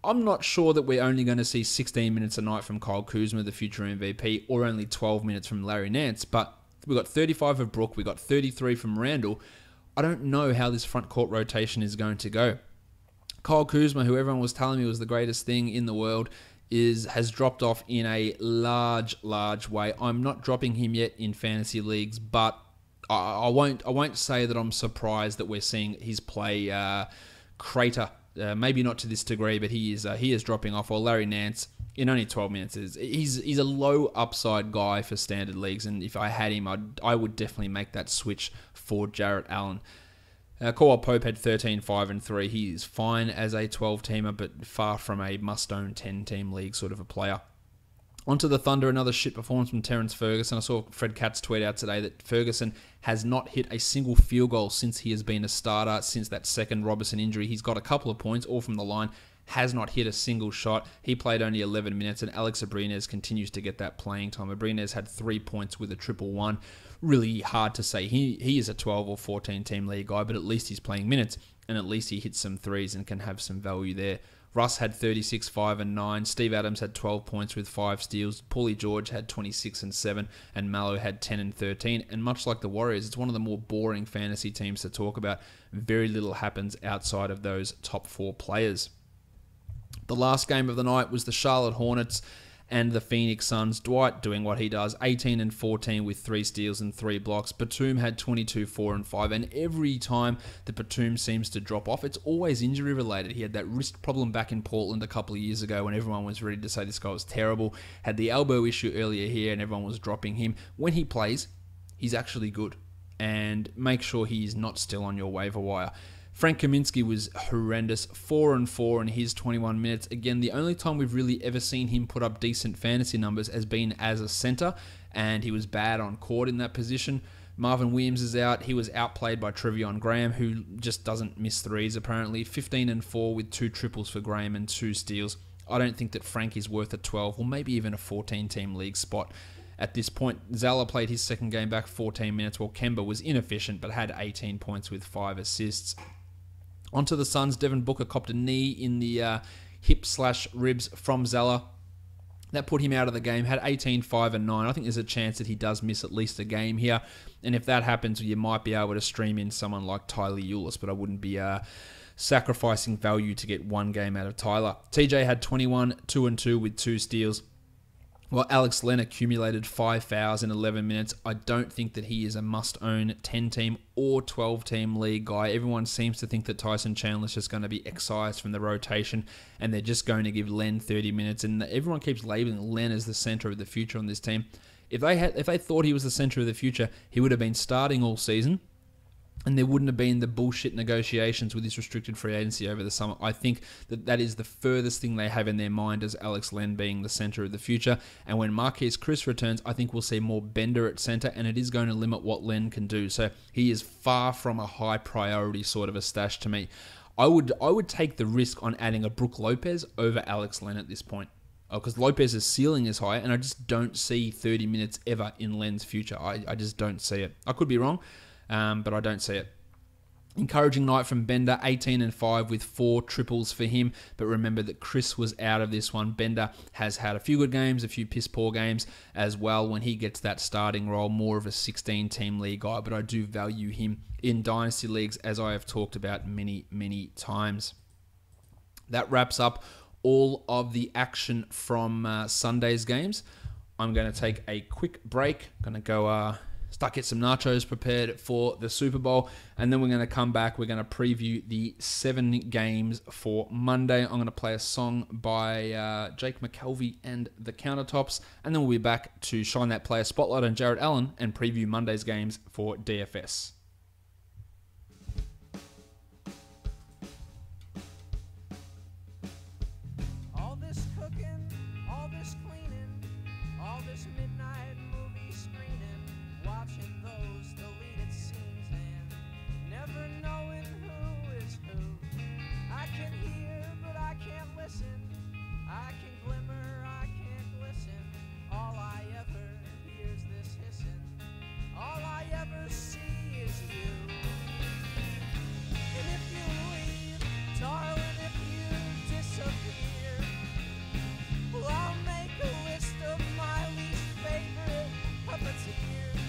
I'm not sure that we're only going to see 16 minutes a night from Kyle Kuzma, the future MVP, or only 12 minutes from Larry Nance, but we've got 35 of Brook, we've got 33 from Randall. I don't know how this front court rotation is going to go. Kyle Kuzma, who everyone was telling me was the greatest thing in the world, has dropped off in a large way. I'm not dropping him yet in fantasy leagues, but I won't say that I'm surprised that we're seeing his play crater. Maybe not to this degree, but he is dropping off. While Larry Nance, in only 12 minutes, he's a low upside guy for standard leagues, and if I had him, I would definitely make that switch for Jarrett Allen. Caldwell-Pope had 13, 5, and 3. He is fine as a 12-teamer, but far from a must-own 10-team league sort of a player. Onto the Thunder, another shit performance from Terrence Ferguson. I saw Fred Katz tweet out today that Ferguson has not hit a single field goal since he has been a starter, since that second Robertson injury. He's got a couple of points, all from the line, has not hit a single shot. He played only 11 minutes, and Alex Abrines continues to get that playing time. Abrines had 3 points with a 1-1. Really hard to say. He is a 12 or 14 team league guy, but at least he's playing minutes, and at least he hits some threes and can have some value there. Russ had 36, 5, and 9. Steve Adams had 12 points with 5 steals. Paulie George had 26 and 7, and Mallow had 10 and 13. And much like the Warriors, it's one of the more boring fantasy teams to talk about. Very little happens outside of those top 4 players. The last game of the night was the Charlotte Hornets And the Phoenix Suns, Dwight doing what he does, 18 and 14 with 3 steals and 3 blocks. Batum had 22, 4 and 5. And every time that Batum seems to drop off, it's always injury related. He had that wrist problem back in Portland a couple of years ago when everyone was ready to say this guy was terrible. Had the elbow issue earlier here and everyone was dropping him. When he plays, he's actually good. And make sure he's not still on your waiver wire. Frank Kaminsky was horrendous, 4 and 4 in his 21 minutes. Again, the only time we've really ever seen him put up decent fantasy numbers has been as a center, and he was bad on court in that position. Marvin Williams is out. He was outplayed by Trevion Graham, who just doesn't miss threes apparently. 15 and 4 with 2 triples for Graham and 2 steals. I don't think that Frank is worth a 12 or maybe even a 14-team league spot. At this point, Zala played his second game back 14 minutes, while Kemba was inefficient but had 18 points with 5 assists. Onto the Suns, Devin Booker copped a knee in the hip/ribs from Zala. That put him out of the game, had 18, 5 and 9. I think there's a chance that he does miss at least a game here. And if that happens, you might be able to stream in someone like Tyler Ulis, but I wouldn't be sacrificing value to get one game out of Tyler. TJ had 21, 2 and 2 with 2 steals. Well, Alex Len accumulated 5 fouls in 11 minutes. I don't think that he is a must-own 10-team or 12-team league guy. Everyone seems to think that Tyson Chandler's just going to be excised from the rotation and they're just going to give Len 30 minutes. And everyone keeps labeling Len as the center of the future on this team. If they thought he was the center of the future, he would have been starting all season. And there wouldn't have been the bullshit negotiations with his restricted free agency over the summer. I think that is the furthest thing they have in their mind as Alex Len being the center of the future. And when Marquise Chris returns, I think we'll see more Bender at center, and it is going to limit what Len can do. So he is far from a high priority sort of a stash to me. I would take the risk on adding a Brook Lopez over Alex Len at this point. Because Lopez's ceiling is high, and I just don't see 30 minutes ever in Len's future. I just don't see it. I could be wrong. But I don't see it. Encouraging night from Bender, 18 and 5 with 4 triples for him. But remember that Chris was out of this one. Bender has had a few good games, a few piss poor games as well when he gets that starting role. More of a 16-team league guy, but I do value him in dynasty leagues, as I have talked about many, many times. That wraps up all of the action from Sunday's games. I'm going to take a quick break. Going to go start get some nachos prepared for the Super Bowl, and then we're going to come back. We're going to preview the 7 games for Monday. I'm going to play a song by Jake McKelvey and the Countertops, and then we'll be back to shine that player spotlight on Jarrett Allen and preview Monday's games for DFS. All this cooking, all this cleaning, all this midnight movie screening, watching those deleted scenes and never knowing who is who. I can hear, but I can't listen. I can glimmer, I can't glisten. All I ever hear is this hissing. All I ever see is you. And if you leave, darling, if you disappear, well, I'll make a list of my least favorite puppeteers.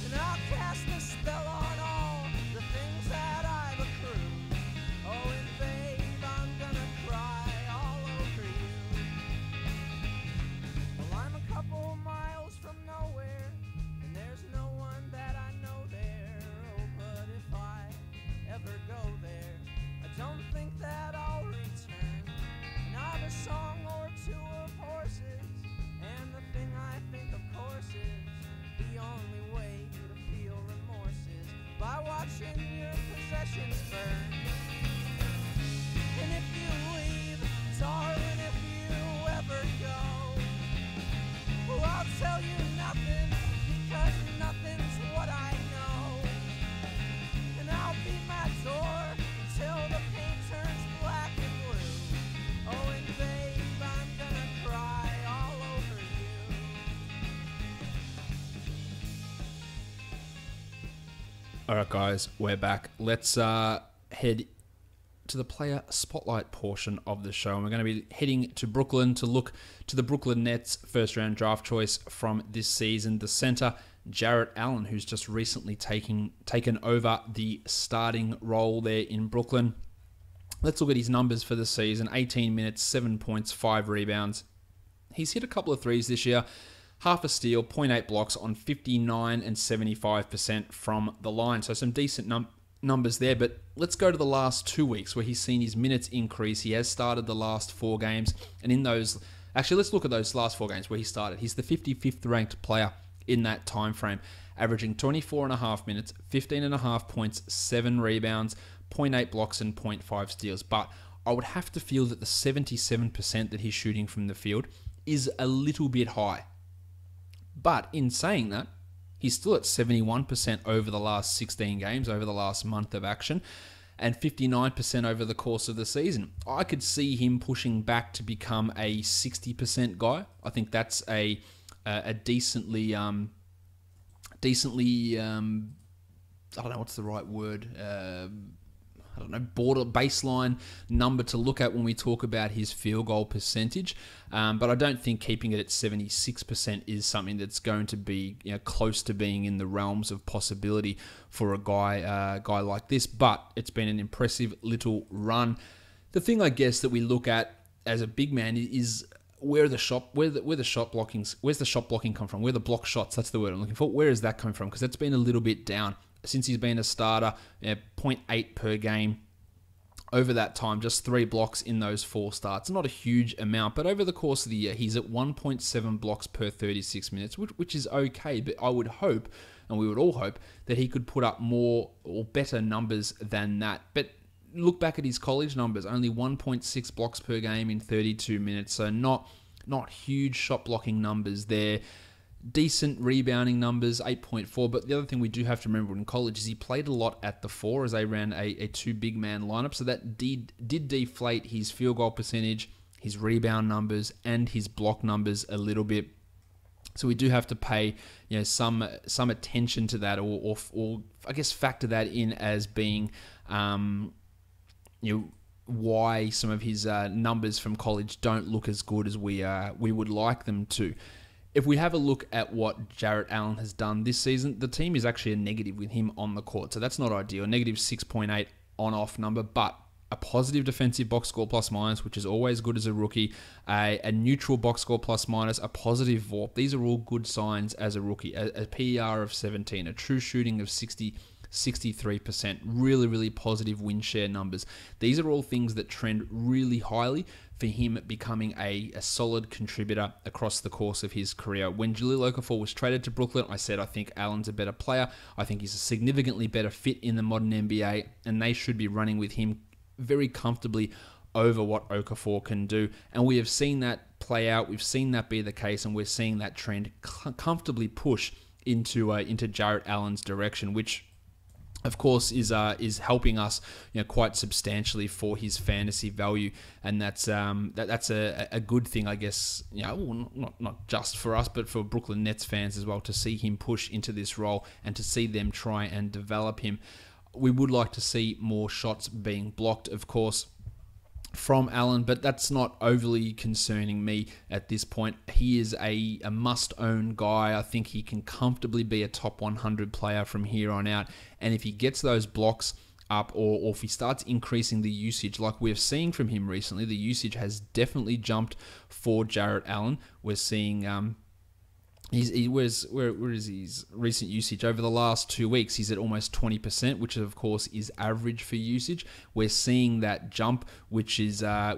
And I'll cast a spell on all the things that I've accrued. Oh, and babe, I'm gonna cry all over you. Well, I'm a couple miles from nowhere, and there's no one that I know there. Oh, but if I ever go there, I don't think that I'll return. Not a song or two of horses, and the thing I think of course is the only way to feel remorse is by watching your possessions burn. And if you leave, darling, if you ever go, well, I'll tell you nothing, because nothing's what I know. And I'll beat my door until the paint turns black and blue. Oh, and babe, I'm gonna cry all over you. All right, guys, we're back. Let's head to the player spotlight portion of the show. And we're going to be heading to Brooklyn to look to the Brooklyn Nets first-round draft choice from this season, the center, Jarrett Allen, who's just recently taken over the starting role there in Brooklyn. Let's look at his numbers for the season. 18 minutes, 7 points, 5 rebounds, he's hit a couple of threes this year. Half a steal, 0.8 blocks on 59 and 75% from the line. So some decent numbers there. But let's go to the last 2 weeks where he's seen his minutes increase. He has started the last 4 games. And in those... Actually, let's look at those last 4 games where he started. He's the 55th ranked player in that time frame, averaging 24.5 minutes, 15.5 points, 7 rebounds, 0.8 blocks, and 0.5 steals. But I would have to feel that the 77% that he's shooting from the field is a little bit high. But in saying that, he's still at 71% over the last 16 games, over the last month of action, and 59% over the course of the season. I could see him pushing back to become a 60% guy. I think that's a decently, I don't know what's the right word, I don't know, border baseline number to look at when we talk about his field goal percentage. But I don't think keeping it at 76% is something that's going to be, close to being in the realms of possibility for a guy like this. But it's been an impressive little run. The thing I guess that we look at as a big man is where's the shot blocking come from? Where the block shots, that's the word I'm looking for. Where is that coming from? Because that's been a little bit down since he's been a starter, 0.8 per game. Over that time, just 3 blocks in those 4 starts. Not a huge amount, but over the course of the year, he's at 1.7 blocks per 36 minutes, which is okay. But I would hope, and we would all hope, that he could put up more or better numbers than that. But look back at his college numbers, only 1.6 blocks per game in 32 minutes, so not huge shot blocking numbers there. Decent rebounding numbers, 8.4. But the other thing we do have to remember in college is he played a lot at the 4 as they ran a 2 big man lineup. So that did deflate his field goal percentage, his rebound numbers, and his block numbers a little bit. So we do have to pay some attention to that, or I guess factor that in as being why some of his numbers from college don't look as good as we would like them to. If we have a look at what Jarrett Allen has done this season, the team is actually a negative with him on the court. So that's not ideal. Negative 6.8 on-off number, but a positive defensive box score plus minus, which is always good as a rookie, a neutral box score plus minus, a positive VORP. These are all good signs as a rookie. A PER of 17, a true shooting of 63%, really, really positive win share numbers. These are all things that trend really highly for him becoming a solid contributor across the course of his career. When Jahlil Okafor was traded to Brooklyn, I said I think Allen's a better player. I think he's a significantly better fit in the modern NBA, and they should be running with him very comfortably over what Okafor can do. And we have seen that play out. We've seen that be the case, and we're seeing that trend comfortably push into Jarrett Allen's direction, which of course is helping us quite substantially for his fantasy value, and that's a good thing, I guess. Not just for us, but for Brooklyn Nets fans as well, to see him push into this role and to see them try and develop him. We would like to see more shots being blocked, of course, from Allen, but that's not overly concerning me at this point. He is a must-own guy. I think he can comfortably be a top 100 player from here on out. And if he gets those blocks up, or if he starts increasing the usage like we're seeing from him recently, the usage has definitely jumped for Jarrett Allen. We're seeing where is his recent usage? Over the last 2 weeks, he's at almost 20%, which of course is average for usage. We're seeing that jump, which is a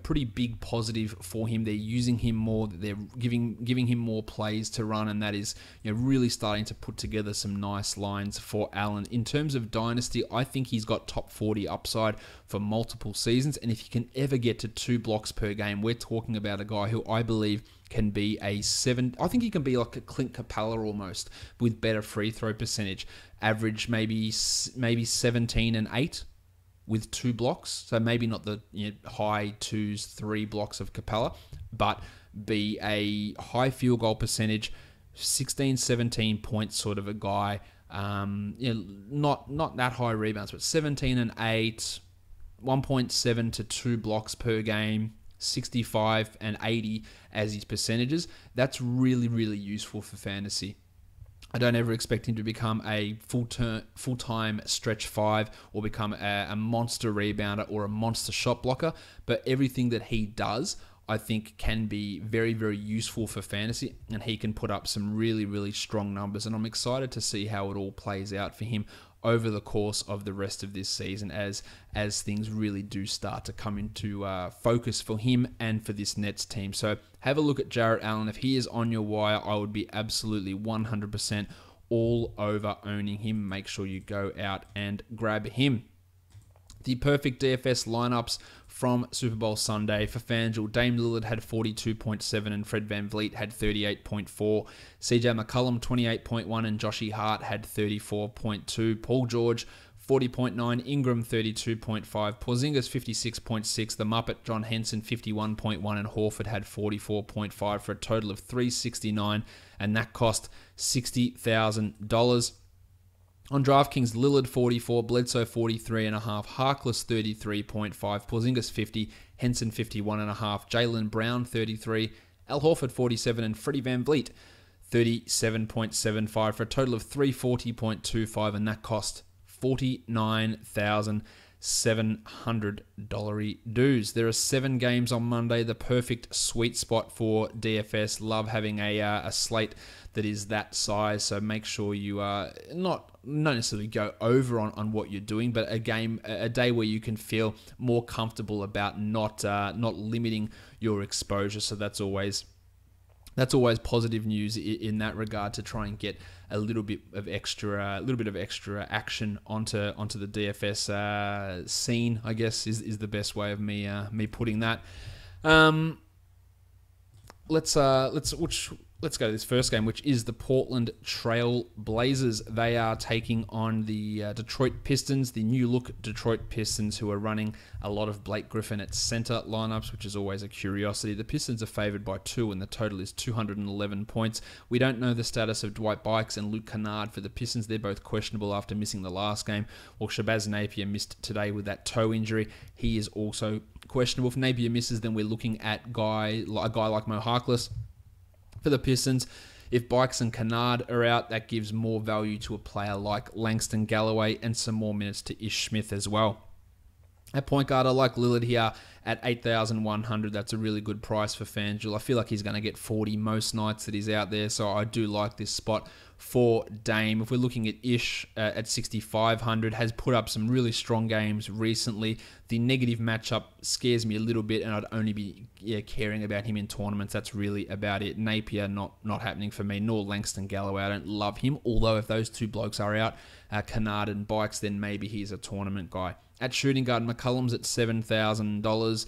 pretty big positive for him. They're using him more. They're giving him more plays to run, and that is really starting to put together some nice lines for Allen. In terms of dynasty, I think he's got top 40 upside for multiple seasons, and if he can ever get to 2 blocks per game, we're talking about a guy who I believe can be I think he can be like a Clint Capella almost, with better free throw percentage. Average maybe 17 and 8 with 2 blocks. So maybe not the high 2s, 3 blocks of Capella, but be a high field goal percentage, 16, 17 points sort of a guy. Not that high rebounds, but 17 and 8, 1.7 to 2 blocks per game, 65 and 80 as his percentages. That's really, really useful for fantasy. I don't ever expect him to become a full-time stretch 5 or become a monster rebounder or a monster shot blocker, but everything that he does, I think can be very, very useful for fantasy, and he can put up some really, really strong numbers. And I'm excited to see how it all plays out for him over the course of the rest of this season as things really do start to come into focus for him and for this Nets team. So have a look at Jarrett Allen. If he is on your wire, I would be absolutely 100% all over owning him. Make sure you go out and grab him. The perfect DFS lineups from Super Bowl Sunday for FanDuel. Dame Lillard had 42.7 and Fred VanVleet had 38.4. CJ McCollum 28.1 and Joshy Hart had 34.2. Paul George 40.9, Ingram 32.5, Porzingis 56.6, the Muppet John Henson 51.1, and Horford had 44.5 for a total of 369, and that cost $60,000. On DraftKings, Lillard 44, Bledsoe 43.5, Harkless 33.5, Porzingis 50, Henson 51.5, Jaylen Brown 33, Al Horford 47, and Freddie VanVleet 37.75 for a total of 340.25, and that cost $49,700 dues. There are 7 games on Monday, the perfect sweet spot for DFS. Love having a slate that is that size, so make sure you not necessarily go over on what you're doing, but a day where you can feel more comfortable about not limiting your exposure. So that's always positive news in that regard, to try and get a little bit of extra action onto the DFS scene, I guess is the best way of me putting that. Let's go to this first game, which is the Portland Trail Blazers. They are taking on the Detroit Pistons, the new look Detroit Pistons, who are running a lot of Blake Griffin at center lineups, which is always a curiosity. The Pistons are favored by 2, and the total is 211 points. We don't know the status of Dwight Bykes and Luke Kennard for the Pistons. They're both questionable after missing the last game. Well, Shabazz Napier missed today with that toe injury. He is also questionable. If Napier misses, then we're looking at a guy like Mo Harkless. For the Pistons, if Bykes and Kennard are out, that gives more value to a player like Langston Galloway and some more minutes to Ish Smith as well. At point guard, I like Lillard here at 8,100. That's a really good price for FanDuel. I feel like he's going to get 40 most nights that he's out there, so I do like this spot for Dame. If we're looking at Ish at 6,500, has put up some really strong games recently. The negative matchup scares me a little bit, and I'd only be caring about him in tournaments. That's really about it. Napier, not happening for me, nor Langston Galloway. I don't love him, although if those two blokes are out, Kennard and Bykes, then maybe he's a tournament guy. At shooting guard, McCollum's at $7,000.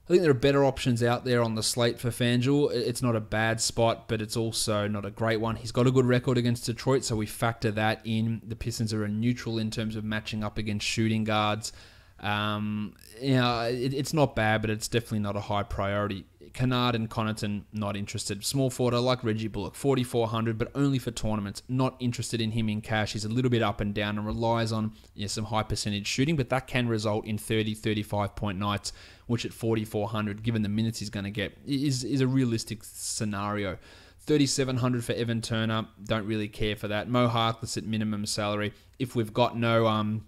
I think there are better options out there on the slate for FanDuel. It's not a bad spot, but it's also not a great one. He's got a good record against Detroit, so we factor that in. The Pistons are a neutral in terms of matching up against shooting guards. It's not bad, but it's definitely not a high priority. Kennard and Connaughton, not interested. Small forward, I like Reggie Bullock, 4,400, but only for tournaments. Not interested in him in cash. He's a little bit up and down and relies on some high percentage shooting, but that can result in 30, 35 point nights, which at 4,400, given the minutes he's going to get, is a realistic scenario. 3,700 for Evan Turner, don't really care for that. Mo Harkless at minimum salary. If we've got no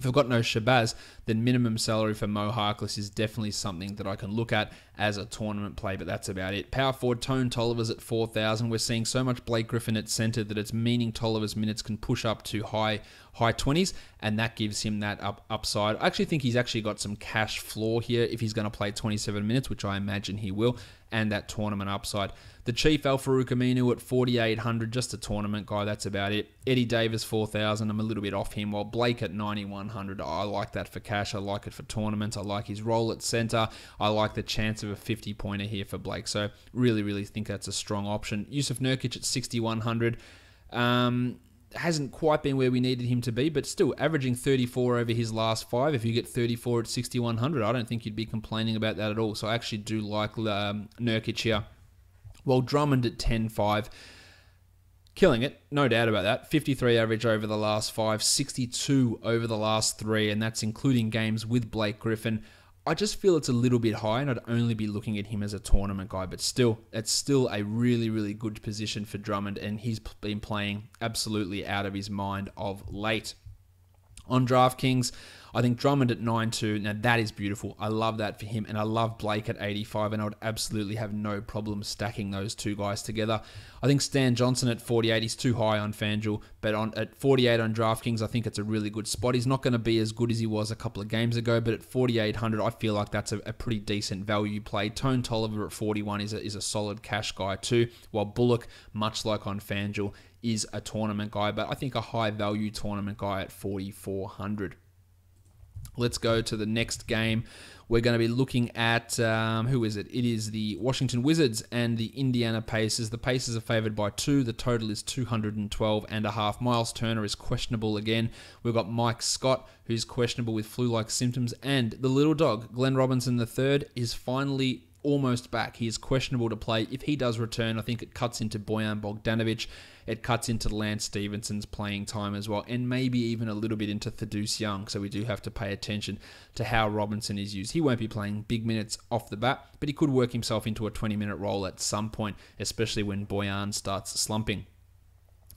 Shabazz, then minimum salary for Mo Harkless is definitely something that I can look at as a tournament play, but that's about it. Power forward, Tone Tolliver's at 4,000. We're seeing so much Blake Griffin at center that it's meaning Tolliver's minutes can push up to high 20s, and that gives him that upside. I actually think he's actually got some cash floor here if he's going to play 27 minutes, which I imagine he will, and that tournament upside. The Chief, Al Farouk Aminu at 4,800, just a tournament guy, that's about it. Eddie Davis, 4,000, I'm a little bit off him, while Blake at 9,100, I like that for cash, I like it for tournaments, I like his role at center, I like the chance of a 50-pointer here for Blake, so really, really think that's a strong option. Yusuf Nurkic at 6,100, hasn't quite been where we needed him to be, but still averaging 34 over his last 5. If you get 34 at 6,100, I don't think you'd be complaining about that at all. So I actually do like Nurkic here. While Drummond at 10.5, killing it, no doubt about that. 53 average over the last 5, 62 over the last 3, and that's including games with Blake Griffin. I just feel it's a little bit high, and I'd only be looking at him as a tournament guy, but still, it's still a really, really good position for Drummond, and he's been playing absolutely out of his mind of late. On DraftKings, I think Drummond at 9-2, now that is beautiful. I love that for him, and I love Blake at 85, and I would absolutely have no problem stacking those two guys together. I think Stan Johnson at 48, he's too high on FanDuel, but at 48 on DraftKings, I think it's a really good spot. He's not going to be as good as he was a couple of games ago, but at 4,800, I feel like that's a pretty decent value play. Tone Tolliver at 41 is a solid cash guy too, while Bullock, much like on FanDuel, is a tournament guy, but I think a high value tournament guy at 4,400. Let's go to the next game. We're going to be looking at, who is it? It is the Washington Wizards and the Indiana Pacers. The Pacers are favored by 2. The total is 212.5. Miles Turner is questionable again. We've got Mike Scott, who's questionable with flu-like symptoms. And the little dog, Glenn Robinson III, is finally almost back. He is questionable to play. If he does return, I think it cuts into Bojan Bogdanovic. It cuts into Lance Stephenson's playing time as well, and maybe even a little bit into Thaddeus Young, so we do have to pay attention to how Robinson is used. He won't be playing big minutes off the bat, but he could work himself into a 20-minute role at some point, especially when Bojan starts slumping.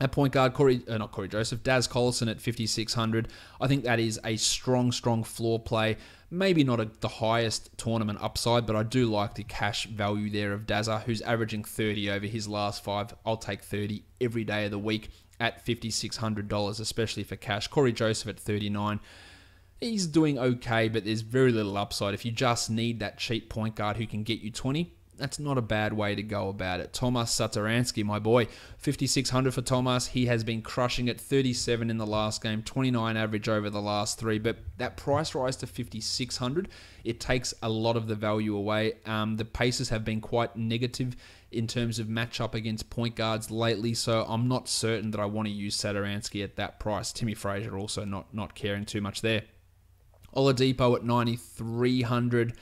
At point guard, Daz Collison at 5,600. I think that is a strong floor play. Maybe not the highest tournament upside, but I do like the cash value there of Dazza, who's averaging 30 over his last 5. I'll take 30 every day of the week at $5,600, especially for cash. Corey Joseph at 39. He's doing okay, but there's very little upside. If you just need that cheap point guard who can get you 20, that's not a bad way to go about it. Tomas Satoransky, my boy, 5,600 for Tomas. He has been crushing it, 37 in the last game, 29 average over the last 3. But that price rise to 5,600, it takes a lot of the value away. The Pacers have been quite negative in terms of matchup against point guards lately, so I'm not certain that I want to use Satoransky at that price. Timmy Frazier also not caring too much there. Oladipo at 9,300.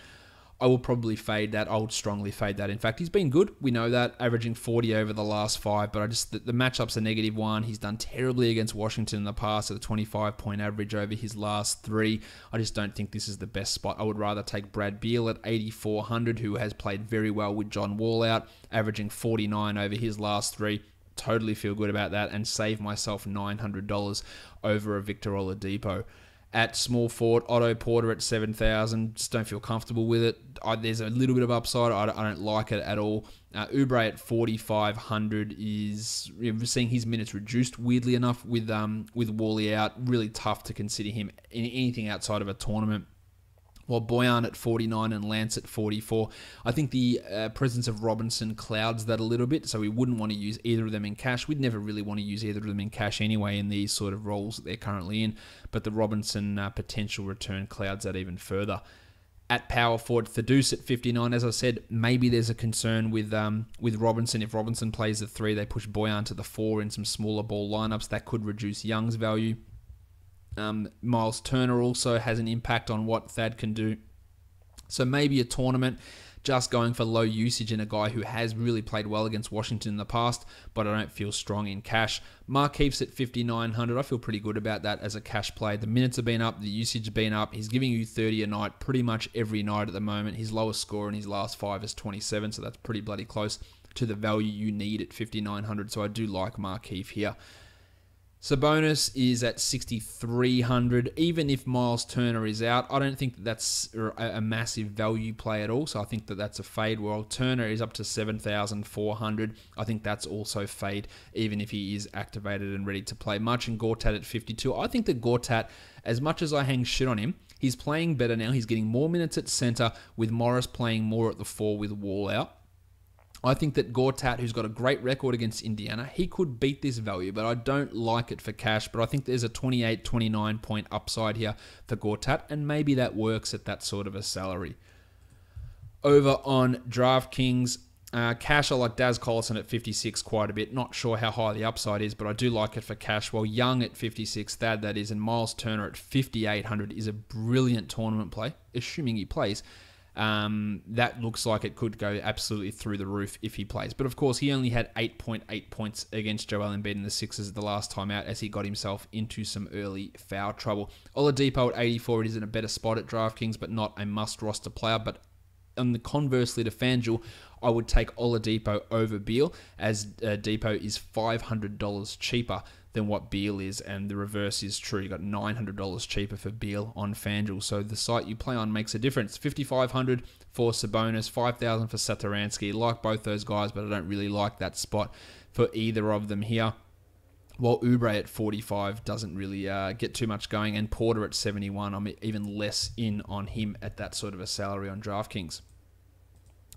I will probably fade that. I would strongly fade that. In fact, he's been good. We know that, averaging 40 over the last 5, but the matchup's a -1. He's done terribly against Washington in the past at a 25-point average over his last 3. I just don't think this is the best spot. I would rather take Brad Beal at 8,400, who has played very well with John Wall out, averaging 49 over his last 3. Totally feel good about that, and save myself $900 over a Victor Oladipo. At small forward, Otto Porter at 7,000. Just don't feel comfortable with it. There's a little bit of upside. I don't like it at all. Oubre at 4,500 is, we're seeing his minutes reduced, weirdly enough, with Wally out. Really tough to consider him in anything outside of a tournament. While Bojan at 49 and Lance at 44. I think the presence of Robinson clouds that a little bit, so we wouldn't want to use either of them in cash. We'd never really want to use either of them in cash anyway in these sort of roles that they're currently in, but the Robinson potential return clouds that even further. At power forward, Thaddeus at 59. As I said, maybe there's a concern with Robinson. If Robinson plays the 3, they push Bojan to the 4 in some smaller ball lineups. That could reduce Young's value. Miles Turner also has an impact on what Thad can do. So maybe a tournament, just going for low usage in a guy who has really played well against Washington in the past, but I don't feel strong in cash. Markeef's at 5,900. I feel pretty good about that as a cash play. The minutes have been up, the usage has been up. He's giving you 30 a night pretty much every night at the moment. His lowest score in his last 5 is 27, so that's pretty bloody close to the value you need at 5,900. So I do like Markeef here. Sabonis is at 6,300. Even if Miles Turner is out, I don't think that's a massive value play at all. So I think that's a fade. While Turner is up to 7,400. I think that's also fade, even if he is activated and ready to play. Marcin Gortat at 52. I think that Gortat, as much as I hang shit on him, he's playing better now. He's getting more minutes at center, with Morris playing more at the 4 with Wall out. I think that Gortat, who's got a great record against Indiana, he could beat this value, but I don't like it for cash. But I think there's a 28, 29 point upside here for Gortat, and maybe that works at that sort of a salary. Over on DraftKings, cash, I like Daz Collison at 56 quite a bit. Not sure how high the upside is, but I do like it for cash. While Young at 56, Thad that is, and Miles Turner at 5,800 is a brilliant tournament play, assuming he plays. That looks like it could go absolutely through the roof if he plays. But of course, he only had 8.8 points against Joel Embiid in the Sixers the last time out, as he got himself into some early foul trouble. Oladipo at 84, it is in a better spot at DraftKings, but not a must-roster player. But on the conversely to FanDuel, I would take Oladipo over Beal, as Depot is $500 cheaper than what Beal is, and the reverse is true. You got $900 cheaper for Beal on FanDuel, so the site you play on makes a difference. $5,500 for Sabonis, $5,000 for Satoransky. Like both those guys, but I don't really like that spot for either of them here. While Oubre at 45 doesn't really get too much going, and Porter at 71, I'm even less in on him at that sort of a salary on DraftKings.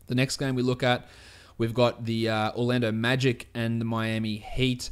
The next game we look at, we've got the Orlando Magic and the Miami Heat.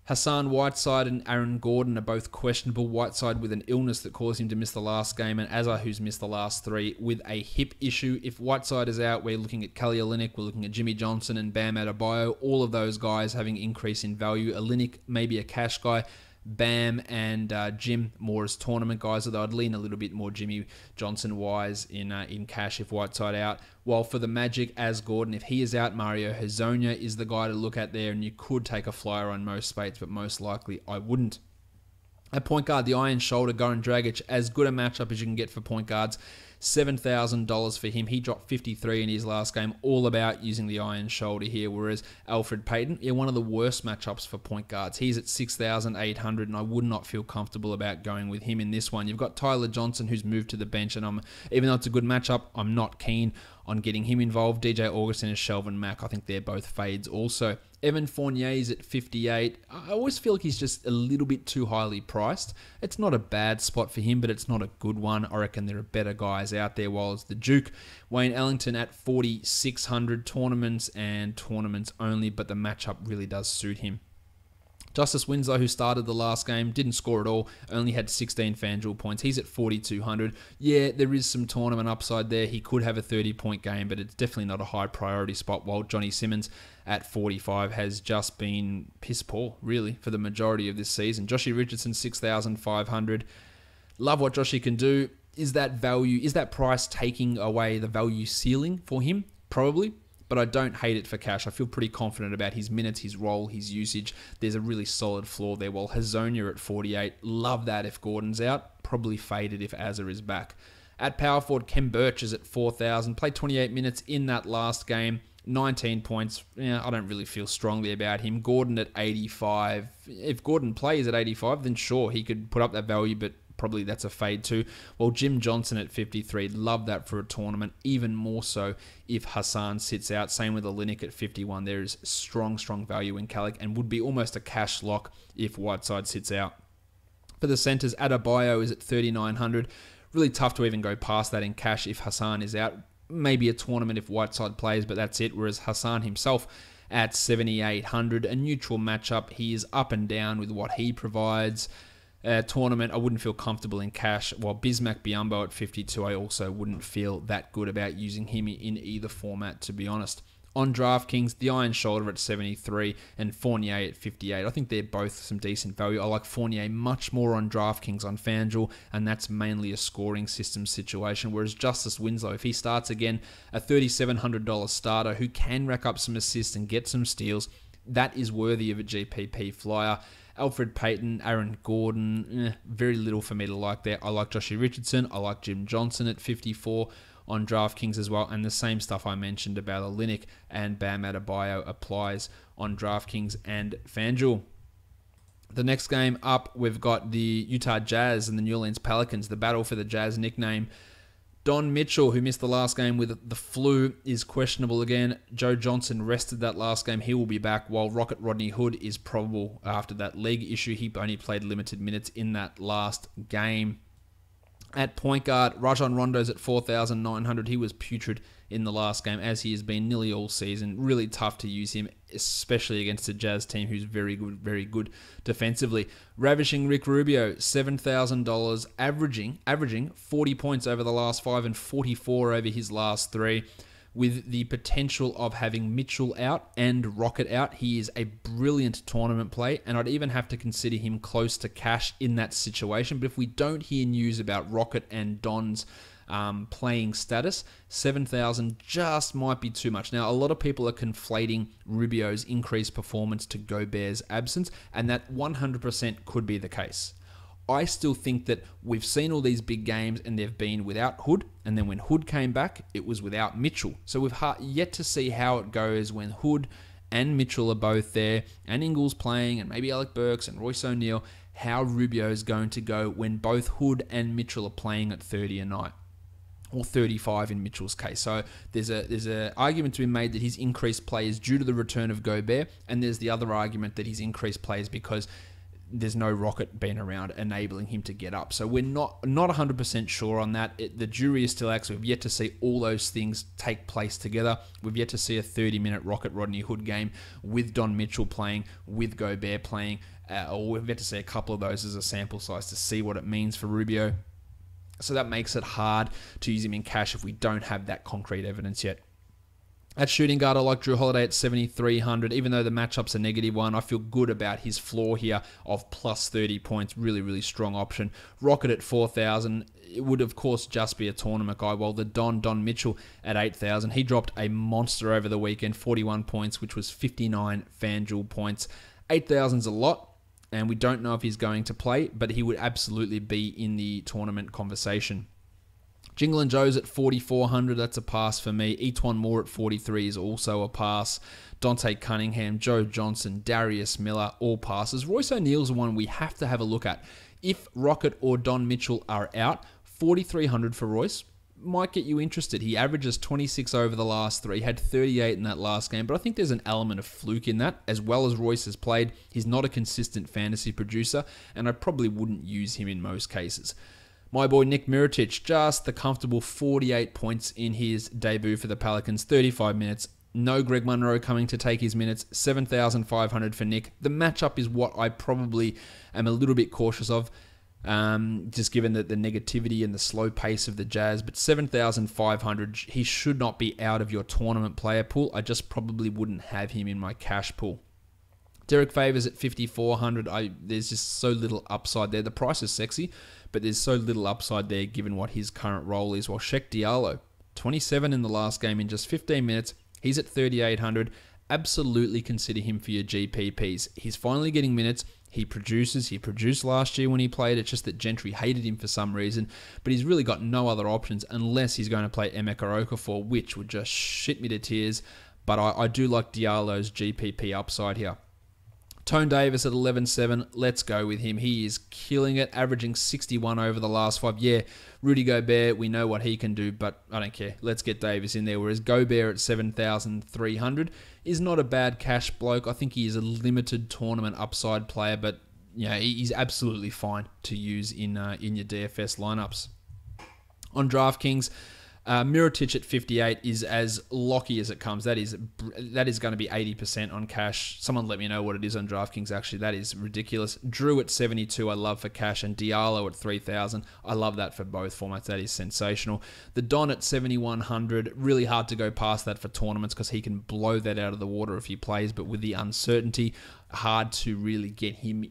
Hassan Whiteside and Aaron Gordon are both questionable. Whiteside with an illness that caused him to miss the last game, and Azar, who's missed the last 3, with a hip issue. If Whiteside is out, we're looking at Kelly Olynyk, we're looking at Jimmy Johnson and Bam Adebayo. All of those guys having increase in value. Olynyk, maybe a cash guy. Bam and Jim more as tournament guys, although I'd lean a little bit more Jimmy Johnson-wise in cash if Whiteside out. While for the Magic, as Gordon, if he is out, Mario Hezonja is the guy to look at there, and you could take a flyer on most spates, but most likely I wouldn't. At point guard, the Iron Shoulder, Goran Dragic, as good a matchup as you can get for point guards. $7,000 for him. He dropped 53 in his last game, all about using the Iron Shoulder here, whereas Alfred Payton, one of the worst matchups for point guards. He's at 6,800, and I would not feel comfortable about going with him in this one. You've got Tyler Johnson, who's moved to the bench, and even though it's a good matchup, I'm not keen on getting him involved. DJ Augustin and Shelvin Mack, I think they're both fades also. Evan Fournier's at 58. I always feel like he's just a little bit too highly priced. It's not a bad spot for him, but it's not a good one. I reckon there are better guys out there, while it's the Duke. Wayne Ellington at 4,600. Tournaments and tournaments only, but the matchup really does suit him. Justice Winslow, who started the last game, didn't score at all, only had 16 FanDuel points. He's at 4,200. Yeah, there is some tournament upside there. He could have a 30-point game, but it's definitely not a high priority spot, while Johnny Simmons at 45 has just been piss poor, really, for the majority of this season. Joshie Richardson, 6,500. Love what Joshie can do. Is that price taking away the value ceiling for him? Probably. But I don't hate it for cash. I feel pretty confident about his minutes, his role, his usage. There's a really solid floor there. While Hezonja at 48, love that if Gordon's out. Probably faded if Azar is back. At power forward, Kem Birch is at 4,000. Played 28 minutes in that last game. 19 points. Yeah, I don't really feel strongly about him. Gordon at 85. If Gordon plays at 85, then sure, he could put up that value, but probably that's a fade too. Well, Jim Johnson at 53, love that for a tournament, even more so if Hassan sits out. Same with Olynyk at 51. There is strong value in Calic, and would be almost a cash lock if Whiteside sits out. For the centers, Adebayo is at 3,900. Really tough to even go past that in cash if Hassan is out. Maybe a tournament if Whiteside plays, but that's it. Whereas Hassan himself at 7,800, a neutral matchup. He is up and down with what he provides. Tournament, I wouldn't feel comfortable in cash, while Bismack Biyombo at 52, I also wouldn't feel that good about using him in either format, to be honest. On DraftKings, the Iron Shoulder at 73 and Fournier at 58. I think they're both some decent value. I like Fournier much more on DraftKings on FanDuel, and that's mainly a scoring system situation, whereas Justice Winslow, if he starts again, a $3,700 starter who can rack up some assists and get some steals, that is worthy of a GPP flyer. Alfred Payton, Aaron Gordon, very little for me to like there. I like Joshie Richardson. I like Jim Johnson at 54 on DraftKings as well. And the same stuff I mentioned about Olynyk and Bam Adebayo applies on DraftKings and FanDuel. The next game up, we've got the Utah Jazz and the New Orleans Pelicans, the battle for the Jazz nickname. Don Mitchell, who missed the last game with the flu, is questionable again. Joe Johnson rested that last game. He will be back, while Rocket Rodney Hood is probable after that leg issue. He only played limited minutes in that last game. At point guard, Rajon Rondo's at 4,900. He was putrid in the last game, as he has been nearly all season. Really tough to use him, especially against a Jazz team who's very good defensively. Ravishing Rick Rubio, $7,000, averaging 40 points over the last 5 and 44 over his last 3. With the potential of having Mitchell out and Rocket out, he is a brilliant tournament play, and I'd even have to consider him close to cash in that situation. But if we don't hear news about Rocket and Don's playing status, 7,000 just might be too much. Now, a lot of people are conflating Rubio's increased performance to Gobert's absence, and that 100% could be the case. I still think that we've seen all these big games and they've been without Hood, and then when Hood came back, it was without Mitchell. So we've yet to see how it goes when Hood and Mitchell are both there, and Ingles playing, and maybe Alec Burks and Royce O'Neal, how Rubio is going to go when both Hood and Mitchell are playing at 30 a night, or 35 in Mitchell's case. So there's a argument to be made that his increased play is due to the return of Gobert, and there's the other argument that his increased play is because there's no Rocket being around enabling him to get up. So we're not 100% sure on that. The jury is still out. We've yet to see all those things take place together. We've yet to see a 30-minute Rocket Rodney Hood game with Don Mitchell playing, with Gobert playing, or we've yet to see a couple of those as a sample size to see what it means for Rubio. So that makes it hard to use him in cash if we don't have that concrete evidence yet. At shooting guard, I like Drew Holiday at 7,300. Even though the matchup's a negative one, I feel good about his floor here of plus 30 points. Really, really strong option. Rocket at 4,000. It would, of course, just be a tournament guy. While the Don Mitchell at 8,000. He dropped a monster over the weekend, 41 points, which was 59 FanDuel points. 8,000's a lot, and we don't know if he's going to play, but he would absolutely be in the tournament conversation. Jingle and Joe's at 4,400, that's a pass for me. Etwan Moore at 43 is also a pass. Dante Cunningham, Joe Johnson, Darius Miller, all passes. Royce O'Neal's the one we have to have a look at. If Rocket or Don Mitchell are out, 4,300 for Royce might get you interested. He averages 26 over the last three, had 38 in that last game, but I think there's an element of fluke in that. As well as Royce has played, he's not a consistent fantasy producer, and I probably wouldn't use him in most cases. My boy Nick Mirotic, just the comfortable 48 points in his debut for the Pelicans, 35 minutes. No Greg Monroe coming to take his minutes, 7,500 for Nick. The matchup is what I probably am a little bit cautious of, just given the negativity and the slow pace of the Jazz. But 7,500, he should not be out of your tournament player pool. I just probably wouldn't have him in my cash pool. Derek Favors at 5,400. There's just so little upside there. The price is sexy, but there's so little upside there given what his current role is. While Shek Diallo, 27 in the last game in just 15 minutes. He's at 3,800. Absolutely consider him for your GPPs. He's finally getting minutes. He produces. He produced last year when he played. It's just that Gentry hated him for some reason. But he's really got no other options unless he's going to play Emeka Okafor, which would just shit me to tears. But I do like Diallo's GPP upside here. Tone Davis at 11.7. Let's go with him. He is killing it, averaging 61 over the last 5. Yeah, Rudy Gobert, we know what he can do, but I don't care. Let's get Davis in there. Whereas Gobert at 7,300 is not a bad cash bloke. I think he is a limited tournament upside player, but yeah, he's absolutely fine to use in your DFS lineups. On DraftKings, Mirotic at 58 is as locky as it comes. That is going to be 80% on cash. Someone let me know what it is on DraftKings. Actually, that is ridiculous. Drew at 72, I love for cash, and Diallo at 3,000. I love that for both formats. That is sensational. The Don at 7,100, really hard to go past that for tournaments because he can blow that out of the water if he plays, but with the uncertainty, hard to really get him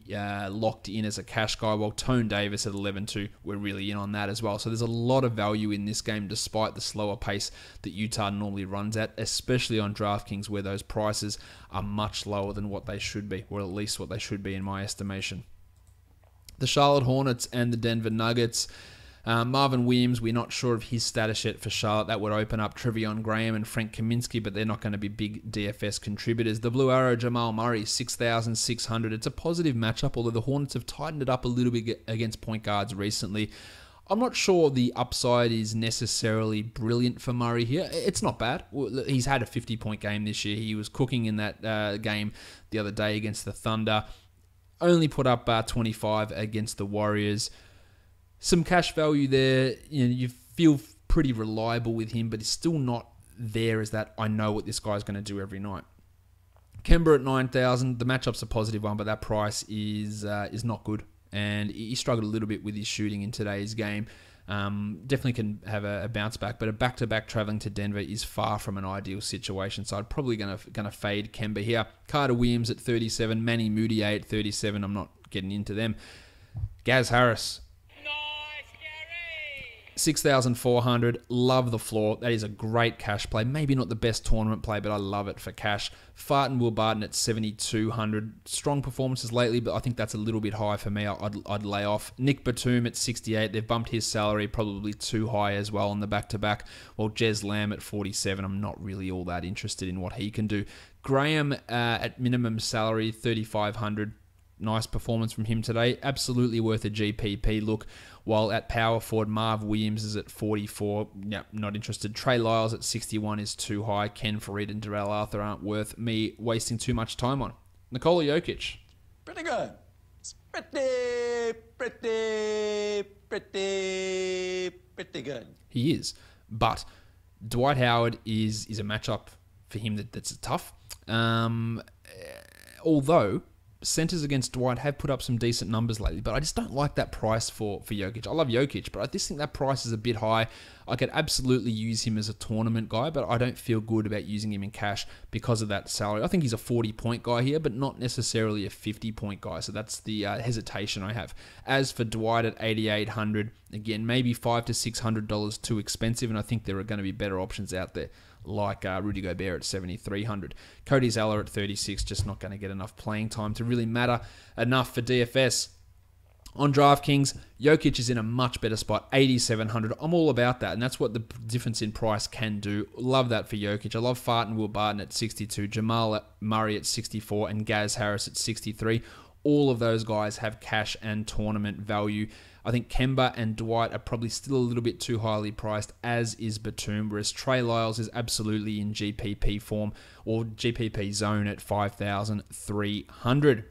locked in as a cash guy. While Tone Davis at 11.2, we're really in on that as well. So there's a lot of value in this game despite the slower pace that Utah normally runs at, especially on DraftKings where those prices are much lower than what they should be, or at least what they should be in my estimation. The Charlotte Hornets and the Denver Nuggets. Marvin Williams, we're not sure of his status yet for Charlotte. That would open up Trevion Graham and Frank Kaminsky, but they're not going to be big DFS contributors. The Blue Arrow, Jamal Murray, 6,600. It's a positive matchup, although the Hornets have tightened it up a little bit against point guards recently. I'm not sure the upside is necessarily brilliant for Murray here. It's not bad. He's had a 50-point game this year. He was cooking in that game the other day against the Thunder. Only put up 25 against the Warriors. Some cash value there. You feel pretty reliable with him, but it's still not there as that I know what this guy's going to do every night. Kemba at 9,000. The matchup's a positive one, but that price is not good. And he struggled a little bit with his shooting in today's game. Definitely can have a bounce back, but a back-to-back traveling to Denver is far from an ideal situation. So I'm probably going to fade Kemba here. Carter Williams at 37. Manny Moody at 37. I'm not getting into them. Gaz Harris. 6,400. Love the floor. That is a great cash play. Maybe not the best tournament play, but I love it for cash. Fart and Will Barton at 7,200. Strong performances lately, but I think that's a little bit high for me. I'd lay off. Nick Batum at 68. They've bumped his salary probably too high as well on the back-to-back. While Jez Lamb at 47. I'm not really all that interested in what he can do. Graham at minimum salary, 3,500. Nice performance from him today. Absolutely worth a GPP look. While at power forward, Marv Williams is at 44. Yep, not interested. Trey Lyles at 61 is too high. Ken Farid and Darrell Arthur aren't worth me wasting too much time on. Nikola Jokic. Pretty good. It's pretty good. He is. But Dwight Howard is a matchup for him that's tough. Although centers against Dwight have put up some decent numbers lately, but I just don't like that price for Jokic. I love Jokic, but I just think that price is a bit high. I could absolutely use him as a tournament guy, but I don't feel good about using him in cash because of that salary. I think he's a 40-point guy here, but not necessarily a 50-point guy, so that's the hesitation I have. As for Dwight at 8,800, again, maybe $500 to $600 too expensive, and I think there are going to be better options out there, like Rudy Gobert at 7,300. Cody Zeller at 36, just not going to get enough playing time to really matter enough for DFS. On DraftKings, Jokic is in a much better spot, 8,700. I'm all about that, and that's what the difference in price can do. Love that for Jokic. I love Fart and Will Barton at 62, Jamal Murray at 64, and Gaz Harris at 63. All of those guys have cash and tournament value. I think Kemba and Dwight are probably still a little bit too highly priced, as is Batum, whereas Trey Lyles is absolutely in GPP form or GPP zone at 5,300.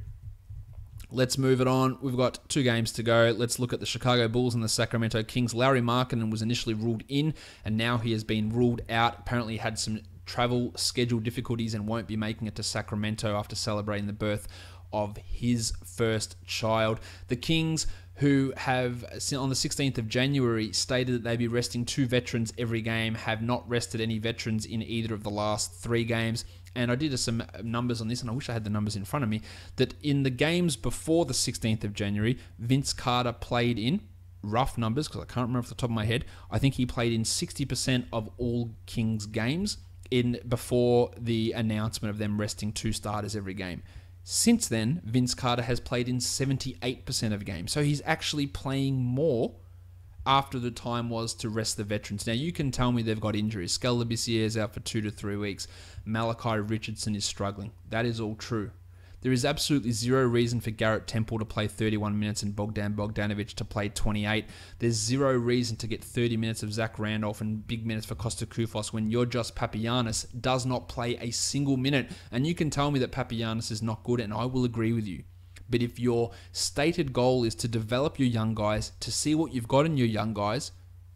Let's move it on. We've got 2 games to go. Let's look at the Chicago Bulls and the Sacramento Kings. Larry Markkinen was initially ruled in, and now he has been ruled out. Apparently had some travel schedule difficulties and won't be making it to Sacramento after celebrating the birth of his first child. The Kings, who have, on the 16th of January, stated that they'd be resting 2 veterans every game, have not rested any veterans in either of the last 3 games. And I did some numbers on this, and I wish I had the numbers in front of me, that in the games before the 16th of January, Vince Carter played in, rough numbers, because I can't remember off the top of my head, I think he played in 60% of all Kings games before the announcement of them resting 2 starters every game. Since then, Vince Carter has played in 78% of games. So he's actually playing more after the time was to rest the veterans. Now, you can tell me they've got injuries. Skal Labissiere is out for 2 to 3 weeks. Malachi Richardson is struggling. That is all true. There is absolutely zero reason for Garrett Temple to play 31 minutes and Bogdan Bogdanovic to play 28. There's zero reason to get 30 minutes of Zach Randolph and big minutes for Costa Koufos when Georgios Papagiannis does not play a single minute. And you can tell me that Papagiannis is not good, and I will agree with you. But if your stated goal is to develop your young guys, to see what you've got in your young guys,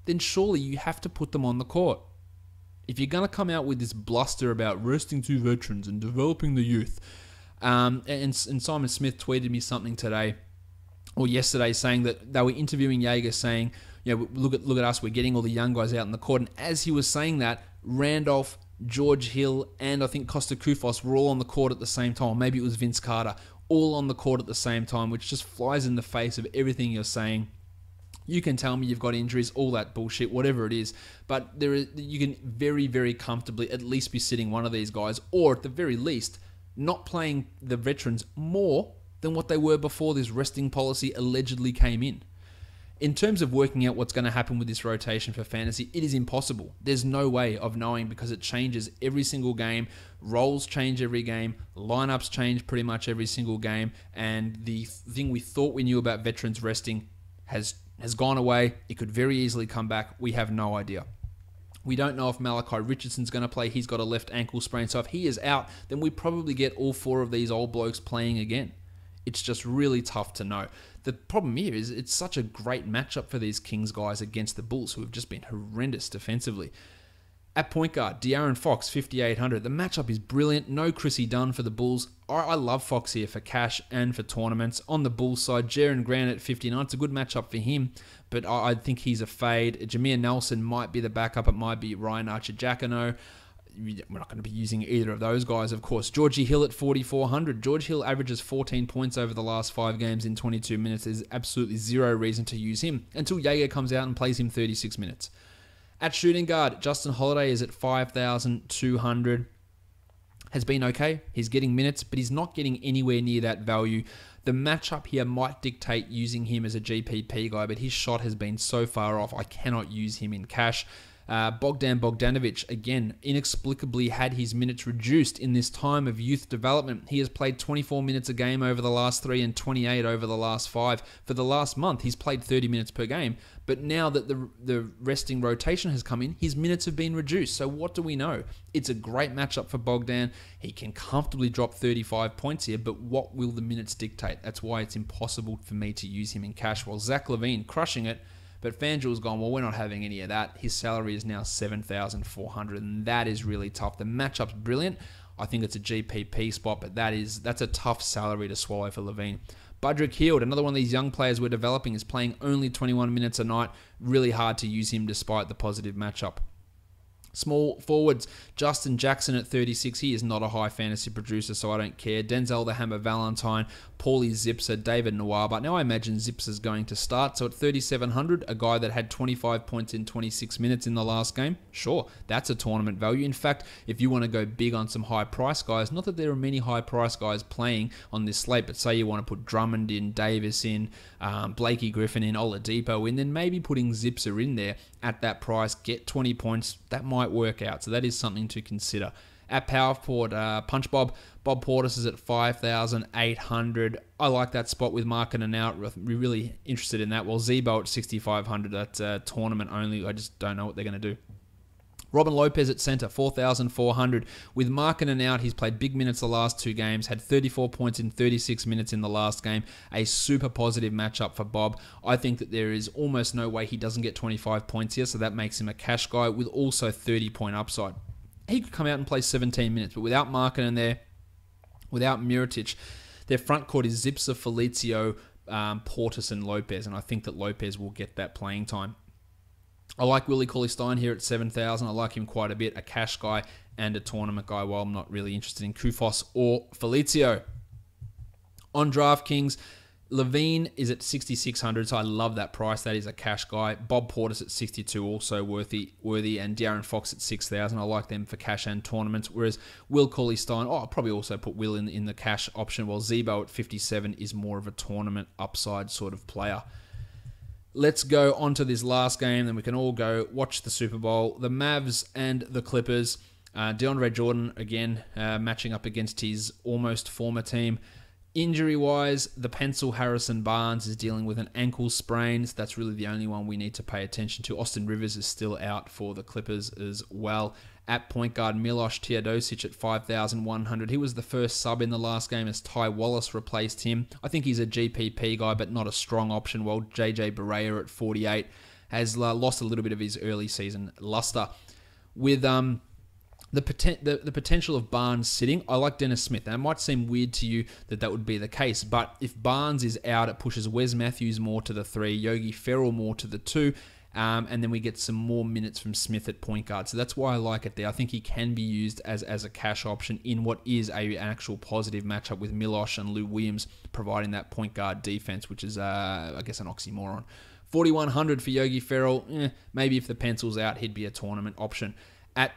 then surely you have to put them on the court. If you're going to come out with this bluster about resting 2 veterans and developing the youth, and Simon Smith tweeted me something today or yesterday saying that they were interviewing Jaeger saying, you know, look at us, we're getting all the young guys out in the court. And as he was saying that, Randolph, George Hill, and I think Costa Koufos were all on the court at the same time. Maybe it was Vince Carter, all on the court at the same time, which just flies in the face of everything you're saying. You can tell me you've got injuries, all that bullshit, whatever it is, but you can very, very comfortably at least be sitting one of these guys, or at the very least, not playing the veterans more than what they were before this resting policy allegedly came in. In terms of working out what's going to happen with this rotation for fantasy, it is impossible. There's no way of knowing because it changes every single game. Roles change every game. Lineups change pretty much every single game. And the thing we thought we knew about veterans resting has gone away. It could very easily come back. We have no idea. We don't know if Malachi Richardson's going to play. He's got a left ankle sprain. So if he is out, then we probably get all 4 of these old blokes playing again. It's just really tough to know. The problem here is it's such a great matchup for these Kings guys against the Bulls, who have just been horrendous defensively. At point guard, De'Aaron Fox, 5,800. The matchup is brilliant. No Chrissy Dunn for the Bulls. I love Fox here for cash and for tournaments. On the Bulls side, Jaren Grant at 59. It's a good matchup for him, but I think he's a fade. Jameer Nelson might be the backup. It might be Ryan Archer-Jacquino. we're not going to be using either of those guys, of course. Georgie Hill at 4,400. George Hill averages 14 points over the last 5 games in 22 minutes. There's absolutely zero reason to use him until Jaeger comes out and plays him 36 minutes. At shooting guard, Justin Holiday is at 5,200. Has been okay. He's getting minutes, but he's not getting anywhere near that value. The matchup here might dictate using him as a GPP guy, but his shot has been so far off, I cannot use him in cash. Bogdan Bogdanovic, again, inexplicably had his minutes reduced in this time of youth development. He has played 24 minutes a game over the last 3 and 28 over the last 5. For the last month, he's played 30 minutes per game. But now that the resting rotation has come in, his minutes have been reduced. So what do we know? It's a great matchup for Bogdan. He can comfortably drop 35 points here, but what will the minutes dictate? That's why it's impossible for me to use him in cash. While Zach LaVine crushing it, but FanDuel's gone, well, we're not having any of that. His salary is now 7,400, and that is really tough. The matchup's brilliant. I think it's a GPP spot, but that's a tough salary to swallow for LaVine. Budrick Hield, another one of these young players we're developing, is playing only 21 minutes a night. Really hard to use him despite the positive matchup. Small forwards, Justin Jackson at 36. He is not a high fantasy producer, so I don't care. Denzel the Hammer Valentine, Paulie Zipser, David Nwaba. Now I imagine Zipser's going to start. So at 3,700, a guy that had 25 points in 26 minutes in the last game, sure, that's a tournament value. In fact, if you want to go big on some high price guys, not that there are many high price guys playing on this slate, but say you want to put Drummond in, Davis in, Blakey Griffin in, Oladipo in, then maybe putting Zipser in there at that price, get 20 points, that might work out. So that is something to consider. At power forward, Punch Bob Portis is at 5,800. I like that spot with market and out. We're really interested in that. Well, Zebo at 6,500. That's tournament only. I just don't know what they're going to do. Robin Lopez at center, 4,400. With market and out, he's played big minutes the last 2 games, had 34 points in 36 minutes in the last game. A super positive matchup for Bob. I think that there is almost no way he doesn't get 25 points here, so that makes him a cash guy with also 30-point upside. He could come out and play 17 minutes, but without market in there, without Mirotic, their front court is Zipser, Felicio, Portis, and Lopez, and I think that Lopez will get that playing time. I like Willie Cauley-Stein here at 7,000. I like him quite a bit. A cash guy and a tournament guy, while I'm not really interested in Kufos or Felicio. On DraftKings, Levine is at 6,600, so I love that price. That is a cash guy. Bob Portis at 62, also worthy, and De'Aaron Fox at 6,000. I like them for cash and tournaments. Whereas Will Cauley-Stein, I'll probably also put Will in the cash option, while Zebo at 57 is more of a tournament upside sort of player. Let's go on to this last game, then we can all go watch the Super Bowl. The Mavs and the Clippers. DeAndre Jordan, again, matching up against his almost former team. Injury-wise, the pencil Harrison Barnes is dealing with an ankle sprain. So that's really the only one we need to pay attention to. Austin Rivers is still out for the Clippers as well. At point guard, Miloš Teodosic at 5,100. He was the first sub in the last game as Ty Wallace replaced him. I think he's a GPP guy, but not a strong option. While JJ Barea at 48 has lost a little bit of his early season luster. With the potential of Barnes sitting, I like Dennis Smith. Now, it might seem weird to you that would be the case, but if Barnes is out, it pushes Wes Matthews more to the 3, Yogi Ferrell more to the 2, and then we get some more minutes from Smith at point guard. So that's why I like it there. I think he can be used as a cash option in what is an actual positive matchup with Miloš and Lou Williams providing that point guard defense, which is, I guess, an oxymoron. 4,100 for Yogi Ferrell. Maybe if the pencil's out, he'd be a tournament option. At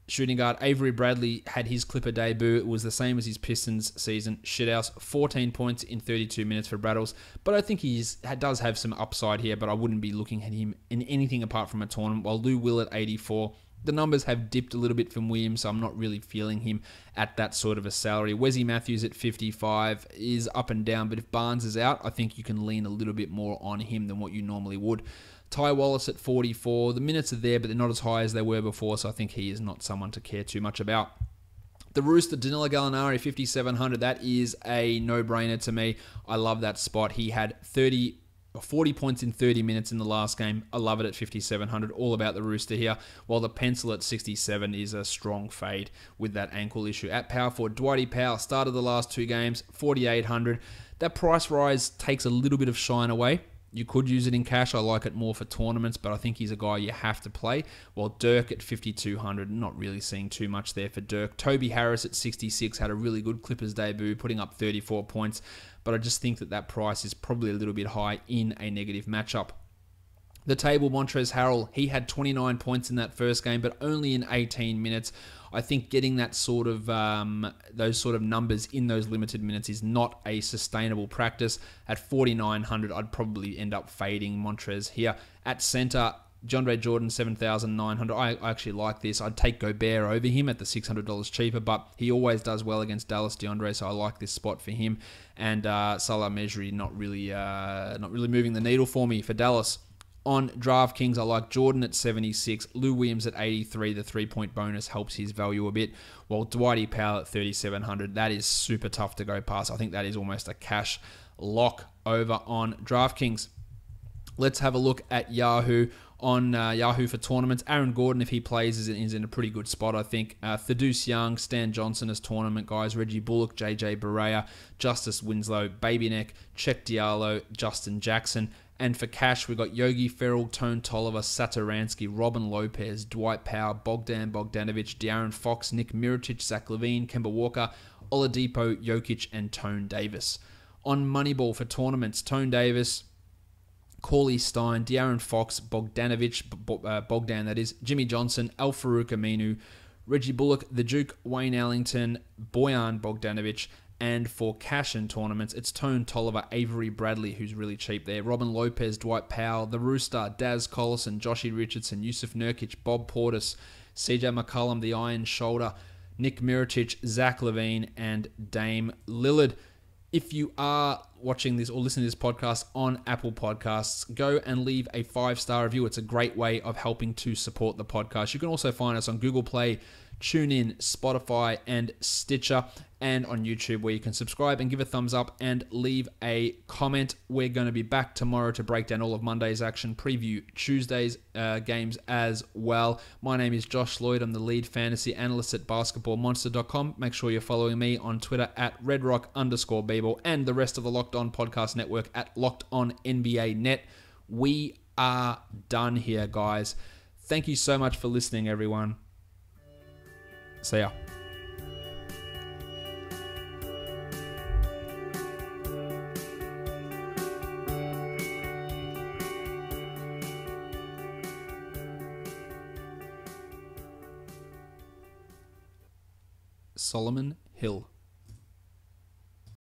shooting guard, Avery Bradley had his Clipper debut. It was the same as his Pistons season. Shithouse, 14 points in 32 minutes for Braddles. But I think he does have some upside here, but I wouldn't be looking at him in anything apart from a tournament. While Lou Will at 84, the numbers have dipped a little bit from Williams, so I'm not really feeling him at that sort of a salary. Wesley Matthews at 55 is up and down, but if Barnes is out, I think you can lean a little bit more on him than what you normally would. Ty Wallace at 44. The minutes are there, but they're not as high as they were before, so I think he is not someone to care too much about. The Rooster, Danilo Gallinari, 5,700. That is a no-brainer to me. I love that spot. He had 40 points in 30 minutes in the last game. I love it at 5,700. All about the Rooster here. While the pencil at 67 is a strong fade with that ankle issue. At power forward, Dwighty Powell started the last 2 games, 4,800. That price rise takes a little bit of shine away. You could use it in cash. I like it more for tournaments, but I think he's a guy you have to play. While Dirk at 5,200, not really seeing too much there for Dirk. Toby Harris at 66 had a really good Clippers debut, putting up 34 points, but I just think that price is probably a little bit high in a negative matchup. The table, Montrezl Harrell, he had 29 points in that first game, but only in 18 minutes. I think getting that sort of those sort of numbers in those limited minutes is not a sustainable practice. At 4,900, I'd probably end up fading Montrezl here. At center, DeAndre Jordan, 7,900. I actually like this. I'd take Gobert over him at the $600 cheaper, but he always does well against Dallas, DeAndre, so I like this spot for him. And Salah Mejri, not really moving the needle for me for Dallas. On DraftKings, I like Jordan at 76, Lou Williams at 83. The 3-point bonus helps his value a bit, while Dwighty Powell at 3,700. That is super tough to go past. I think that is almost a cash lock over on DraftKings. Let's have a look at Yahoo. On Yahoo for tournaments, Aaron Gordon, if he plays, is in a pretty good spot, I think. Thaddeus Young, Stan Johnson as tournament guys, Reggie Bullock, JJ Barea, Justice Winslow, Babyneck, Czech Diallo, Justin Jackson. And for cash, we've got Yogi Ferrell, Tone Tolliver, Satoransky, Robin Lopez, Dwight Powell, Bogdan Bogdanovic, De'Aaron Fox, Nick Mirotic, Zach LaVine, Kemba Walker, Oladipo, Jokic, and Tone Davis. On Moneyball for tournaments, Tone Davis, Cauley Stein, De'Aaron Fox, Bogdanovic, Bogdan that is, Jimmy Johnson, Al-Farouq Aminu, Reggie Bullock, The Duke, Wayne Ellington, Bojan Bogdanovic. And for cash in tournaments, it's Tone Tolliver, Avery Bradley, who's really cheap there, Robin Lopez, Dwight Powell, The Rooster, Daz Collison, Joshy Richardson, Yusuf Nurkic, Bob Portis, CJ McCollum, The Iron Shoulder, Nick Mirotic, Zach LaVine, and Dame Lillard. If you are watching this or listening to this podcast on Apple Podcasts, go and leave a 5-star review. It's a great way of helping to support the podcast. You can also find us on Google Play, TuneIn, Spotify, and Stitcher, and on YouTube, where you can subscribe and give a thumbs up and leave a comment. We're going to be back tomorrow to break down all of Monday's action, preview Tuesday's games as well. My name is Josh Lloyd. I'm the lead fantasy analyst at basketballmonster.com. Make sure you're following me on Twitter at redrock_bball and the rest of the Locked On Podcast Network at Locked On NBA Net. We are done here, guys. Thank you so much for listening, everyone. See ya. Solomon Hill.